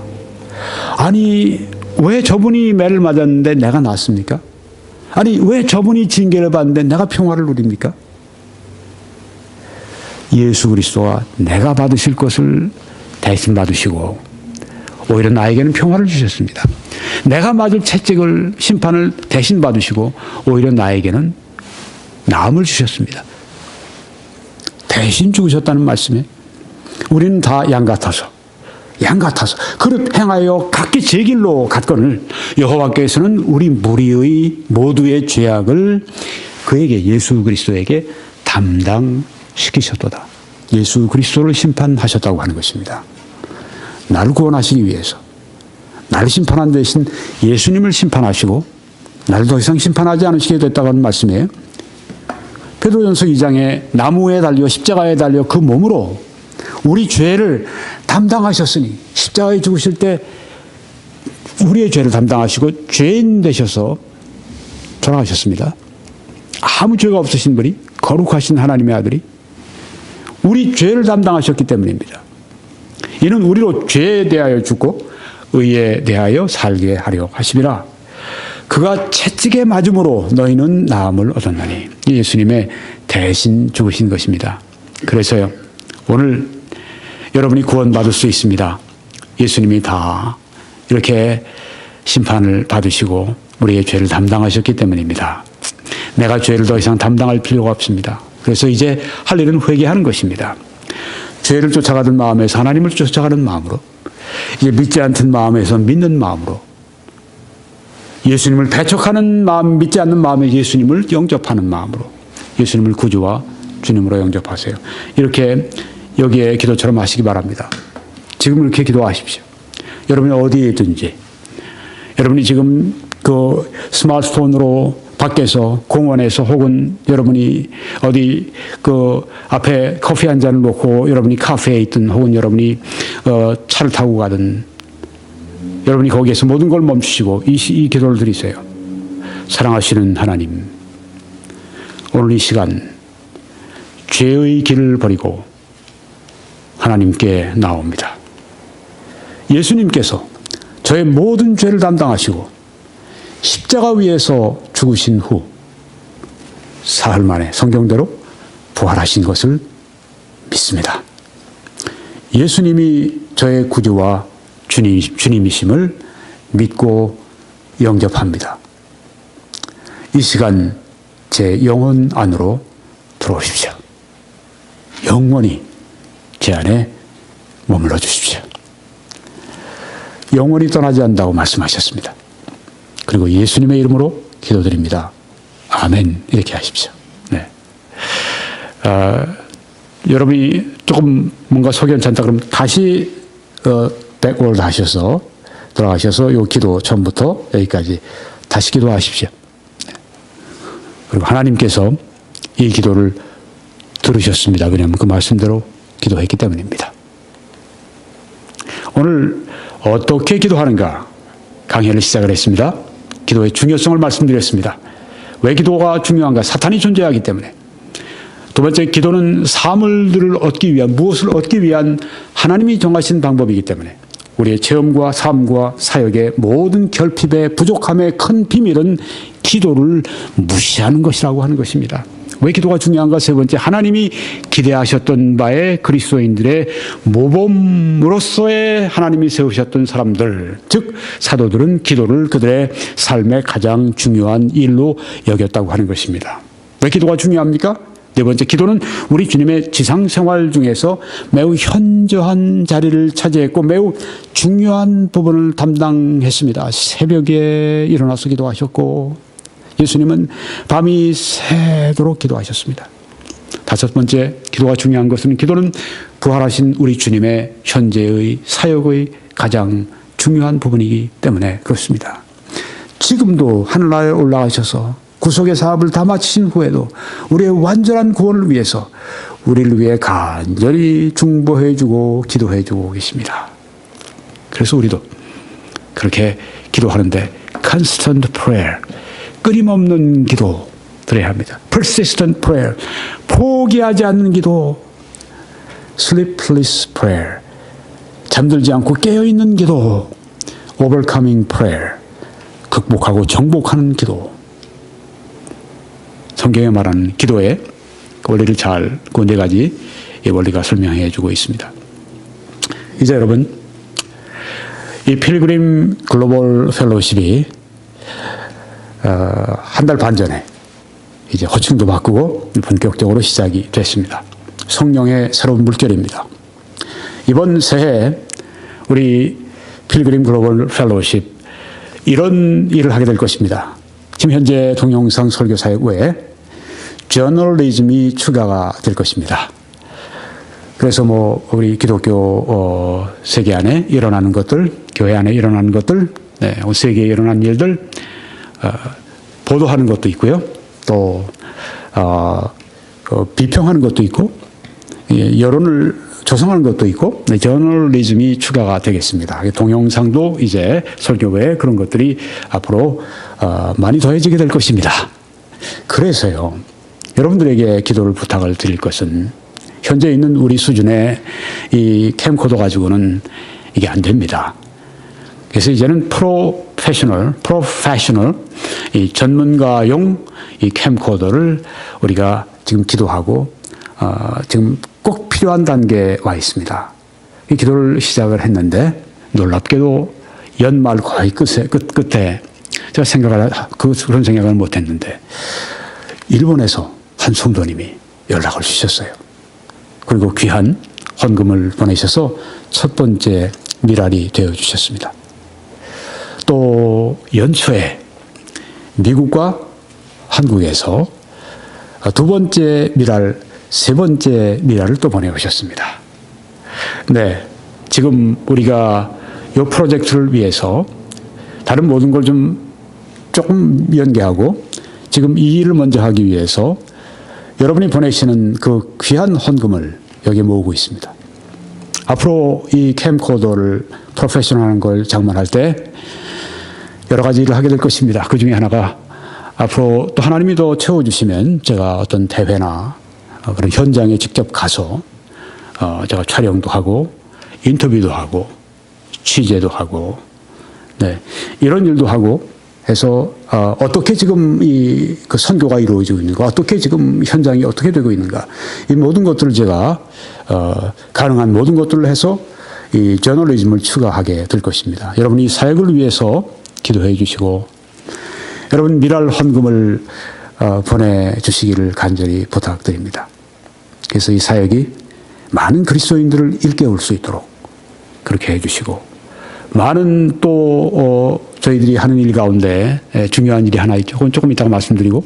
아니, 왜 저분이 매를 맞았는데 내가 낫습니까? 아니, 왜 저분이 징계를 받는데 내가 평화를 누립니까? 예수 그리스도가 내가 받으실 것을 대신 받으시고 오히려 나에게는 평화를 주셨습니다. 내가 맞을 채찍을, 심판을 대신 받으시고 오히려 나에게는 나음을 주셨습니다. 대신 죽으셨다는 말씀에 우리는 다 양 같아서 그릇 행하여 각기 제 길로 갔거늘 여호와께서는 우리 무리의 모두의 죄악을 그에게, 예수 그리스도에게 담당시키셨도다. 예수 그리스도를 심판하셨다고 하는 것입니다. 나를 구원하시기 위해서 나를 심판한 대신 예수님을 심판하시고 나를 더 이상 심판하지 않으시게 됐다고 하는 말씀이에요. 베드로전서 2장에 나무에 달려 십자가에 달려 그 몸으로 우리 죄를 담당하셨으니, 십자가에 죽으실 때 우리의 죄를 담당하시고 죄인 되셔서 돌아가셨습니다. 아무 죄가 없으신 분이, 거룩하신 하나님의 아들이 우리 죄를 담당하셨기 때문입니다. 이는 우리로 죄에 대하여 죽고 의에 대하여 살게 하려 하심이라. 그가 채찍에 맞음으로 너희는 나음을 얻었나니. 예수님의 대신 죽으신 것입니다. 그래서요, 오늘 여러분이 구원받을 수 있습니다. 예수님이 다 이렇게 심판을 받으시고 우리의 죄를 담당하셨기 때문입니다. 내가 죄를 더 이상 담당할 필요가 없습니다. 그래서 이제 할 일은 회개하는 것입니다. 죄를 쫓아가던 마음에서 하나님을 쫓아가는 마음으로, 이제 믿지 않던 마음에서 믿는 마음으로, 예수님을 배척하는 마음, 믿지 않는 마음에 예수님을 영접하는 마음으로, 예수님을 구주와 주님으로 영접하세요. 이렇게 여기에 기도처럼 하시기 바랍니다. 지금 이렇게 기도하십시오. 여러분이 어디에 있든지, 여러분이 지금 그 스마트폰으로 밖에서, 공원에서, 혹은 여러분이 어디 그 앞에 커피 한 잔을 놓고 여러분이 카페에 있든, 혹은 여러분이 차를 타고 가든, 여러분이 거기에서 모든 걸 멈추시고 이 기도를 드리세요. 사랑하시는 하나님, 오늘 이 시간 죄의 길을 버리고 하나님께 나옵니다. 예수님께서 저의 모든 죄를 담당하시고 십자가 위에서 죽으신 후 사흘 만에 성경대로 부활하신 것을 믿습니다. 예수님이 저의 구주와 주님이심을 믿고 영접합니다. 이 시간 제 영혼 안으로 들어오십시오. 영원히 제 안에 머물러 주십시오. 영원히 떠나지 않는다고 말씀하셨습니다. 그리고 예수님의 이름으로 기도드립니다. 아멘. 이렇게 하십시오. 네. 여러분이 조금 뭔가 속이 괜찮다 그러면 다시 백월드 하셔서 돌아가셔서 이 기도 처음부터 여기까지 다시 기도하십시오. 네. 그리고 하나님께서 이 기도를 들으셨습니다. 왜냐하면 그 말씀대로 기도했기 때문입니다. 오늘 어떻게 기도하는가 강의를 시작을 했습니다. 기도의 중요성을 말씀드렸습니다. 왜 기도가 중요한가? 사탄이 존재하기 때문에. 두 번째, 기도는 사물들을 얻기 위한, 무엇을 얻기 위한 하나님이 정하신 방법이기 때문에 우리의 체험과 삶과 사역의 모든 결핍의 부족함의 큰 비밀은 기도를 무시하는 것이라고 하는 것입니다. 왜 기도가 중요한가? 세 번째, 하나님이 기대하셨던 바에 그리스도인들의 모범으로서의 하나님이 세우셨던 사람들, 즉 사도들은 기도를 그들의 삶의 가장 중요한 일로 여겼다고 하는 것입니다. 왜 기도가 중요합니까? 네 번째, 기도는 우리 주님의 지상생활 중에서 매우 현저한 자리를 차지했고 매우 중요한 부분을 담당했습니다. 새벽에 일어나서 기도하셨고 예수님은 밤이 새도록 기도하셨습니다. 다섯 번째, 기도가 중요한 것은 기도는 부활하신 우리 주님의 현재의 사역의 가장 중요한 부분이기 때문에 그렇습니다. 지금도 하늘나라에 올라가셔서 구속의 사업을 다 마치신 후에도 우리의 완전한 구원을 위해서 우리를 위해 간절히 중보해주고 기도해주고 계십니다. 그래서 우리도 그렇게 기도하는데 constant prayer, 끊임없는 기도 드려야 합니다. persistent prayer, 포기하지 않는 기도. sleepless prayer, 잠들지 않고 깨어있는 기도. overcoming prayer, 극복하고 정복하는 기도. 성경에 말하는 기도의 원리를 잘 그 네 가지 원리가 설명해 주고 있습니다. 이제 여러분, 이 필그림 글로벌 펠로우십이 한 달 반 전에 이제 호칭도 바꾸고 본격적으로 시작이 됐습니다. 성령의 새로운 물결입니다. 이번 새해 우리 필그림 글로벌 펠로우십 이런 일을 하게 될 것입니다. 지금 현재 동영상 설교 사역 외에 저널리즘이 추가가 될 것입니다. 그래서 뭐 우리 기독교 세계 안에 일어나는 것들, 교회 안에 일어나는 것들, 네, 세계에 일어난 일들 보도하는 것도 있고요. 또 비평하는 것도 있고 여론을 조성하는 것도 있고 저널리즘이 추가가 되겠습니다. 동영상도 이제 설교 외에 그런 것들이 앞으로 많이 더해지게 될 것입니다. 그래서요, 여러분들에게 기도를 부탁을 드릴 것은 현재 있는 우리 수준의 이 캠코더 가지고는 이게 안 됩니다. 그래서 이제는 프로페셔널 이 전문가용 이 캠코더를 우리가 지금 기도하고 지금 꼭 필요한 단계에 와 있습니다. 이 기도를 시작을 했는데 놀랍게도 연말 거의 끝에 제가 그런 생각을 못 했는데 일본에서 한 성도님이 연락을 주셨어요. 그리고 귀한 헌금을 보내셔서 첫 번째 미랄이 되어주셨습니다. 또 연초에 미국과 한국에서 두 번째 미랄, 세 번째 미랄을 또 보내오셨습니다. 네, 지금 우리가 이 프로젝트를 위해서 다른 모든 걸 조금 연계하고 지금 이 일을 먼저 하기 위해서 여러분이 보내시는 그 귀한 헌금을 여기에 모으고 있습니다. 앞으로 이 캠코더를 프로페셔널한 걸 장만할 때 여러 가지 일을 하게 될 것입니다. 그 중에 하나가 앞으로 또 하나님이 더 채워주시면 제가 어떤 대회나 그런 현장에 직접 가서 제가 촬영도 하고 인터뷰도 하고 취재도 하고 네, 이런 일도 하고 해서 어떻게 지금 그 선교가 이루어지고 있는가, 어떻게 지금 현장이 어떻게 되고 있는가, 이 모든 것들을 제가 가능한 모든 것들을 해서 이 저널리즘을 추가하게 될 것입니다. 여러분이 사역을 위해서 기도해 주시고 여러분 미랄 헌금을 보내주시기를 간절히 부탁드립니다. 그래서 이 사역이 많은 그리스도인들을 일깨울 수 있도록 그렇게 해주시고, 많은 또 저희들이 하는 일 가운데 중요한 일이 하나 있죠. 그건 조금 이따가 말씀드리고,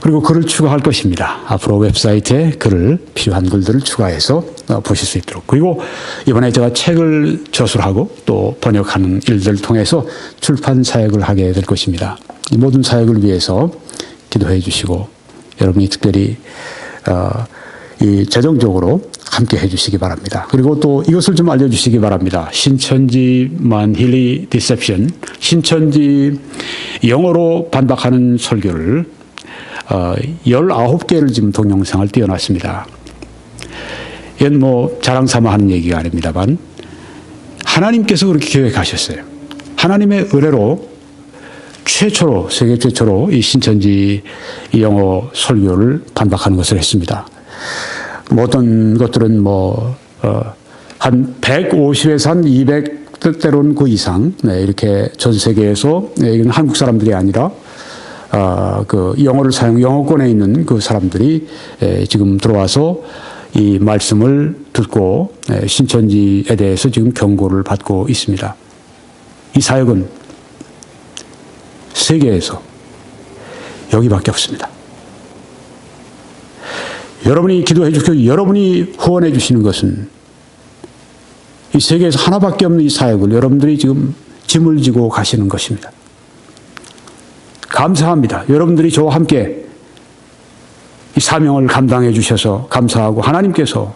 그리고 글을 추가할 것입니다. 앞으로 웹사이트에 글을, 필요한 글들을 추가해서 보실 수 있도록. 그리고 이번에 제가 책을 저술하고 또 번역하는 일들을 통해서 출판 사역을 하게 될 것입니다. 이 모든 사역을 위해서 기도해 주시고, 여러분이 특별히 이 재정적으로 함께 해 주시기 바랍니다. 그리고 또 이것을 좀 알려주시기 바랍니다. 신천지 만힐리 디셉션, 신천지 영어로 반박하는 설교를 19개를 지금 동영상을 띄워놨습니다. 이건 뭐 자랑삼아 하는 얘기가 아닙니다만 하나님께서 그렇게 계획하셨어요. 하나님의 은혜로 최초로, 세계 최초로 이 신천지 영어 설교를 반박하는 것을 했습니다. 뭐 어떤 것들은 한 150에서 한 200 때로는 그 이상, 이렇게 전 세계에서, 이건 한국 사람들이 아니라 그 영어권에 있는 그 사람들이 지금 들어와서 이 말씀을 듣고 신천지에 대해서 지금 경고를 받고 있습니다. 이 사역은 세계에서 여기밖에 없습니다. 여러분이 기도해 주시고 여러분이 후원해 주시는 것은 이 세계에서 하나밖에 없는 이 사역을 여러분들이 지금 짐을 지고 가시는 것입니다. 감사합니다. 여러분들이 저와 함께 이 사명을 감당해 주셔서 감사하고, 하나님께서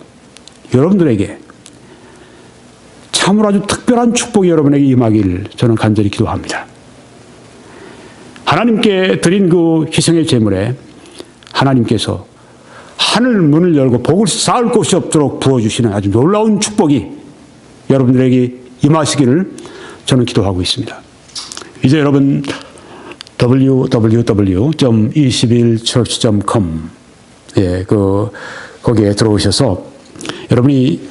여러분들에게 참으로 아주 특별한 축복이 여러분에게 임하기를 저는 간절히 기도합니다. 하나님께 드린 그 희생의 제물에 하나님께서 하늘 문을 열고 복을 쌓을 곳이 없도록 부어주시는 아주 놀라운 축복이 여러분들에게 임하시기를 저는 기도하고 있습니다. 이제 여러분 www.21church.com 거기에 들어오셔서 여러분이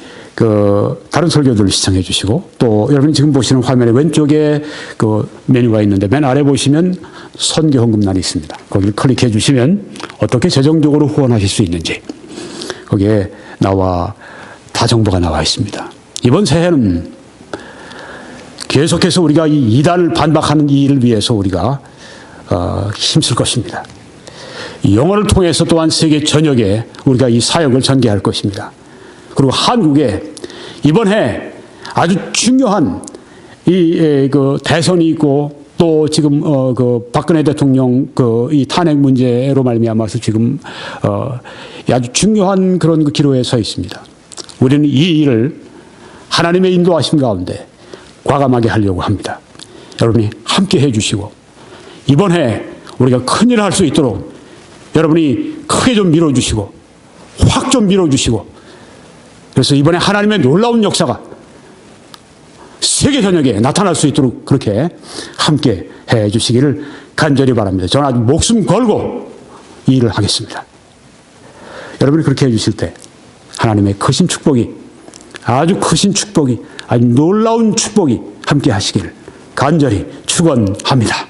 다른 설교들을 시청해 주시고, 또 여러분이 지금 보시는 화면의 왼쪽에 그 메뉴가 있는데 맨 아래 보시면 선교 헌금란이 있습니다. 거기를 클릭해 주시면 어떻게 재정적으로 후원하실 수 있는지 거기에 다 정보가 나와 있습니다. 이번 새해는 계속해서 우리가 이 이단을 반박하는 이 일을 위해서 우리가 힘쓸 것입니다. 영어를 통해서 또한 세계 전역에 우리가 이 사역을 전개할 것입니다. 그리고 한국에 이번 해 아주 중요한 그 대선이 있고, 또 지금 그 박근혜 대통령 이 탄핵 문제로 말미암아서 지금 아주 중요한 그런 그 기로에 서 있습니다. 우리는 이 일을 하나님의 인도하심 가운데 과감하게 하려고 합니다. 여러분이 함께 해주시고, 이번 해 우리가 큰일을 할 수 있도록 여러분이 크게 좀 밀어주시고, 확 좀 밀어주시고, 그래서 이번에 하나님의 놀라운 역사가 세계 전역에 나타날 수 있도록 그렇게 함께 해 주시기를 간절히 바랍니다. 저는 아주 목숨 걸고 이 일을 하겠습니다. 여러분이 그렇게 해 주실 때 하나님의 크신 축복이, 아주 크신 축복이, 아주 놀라운 축복이 함께 하시기를 간절히 축원합니다.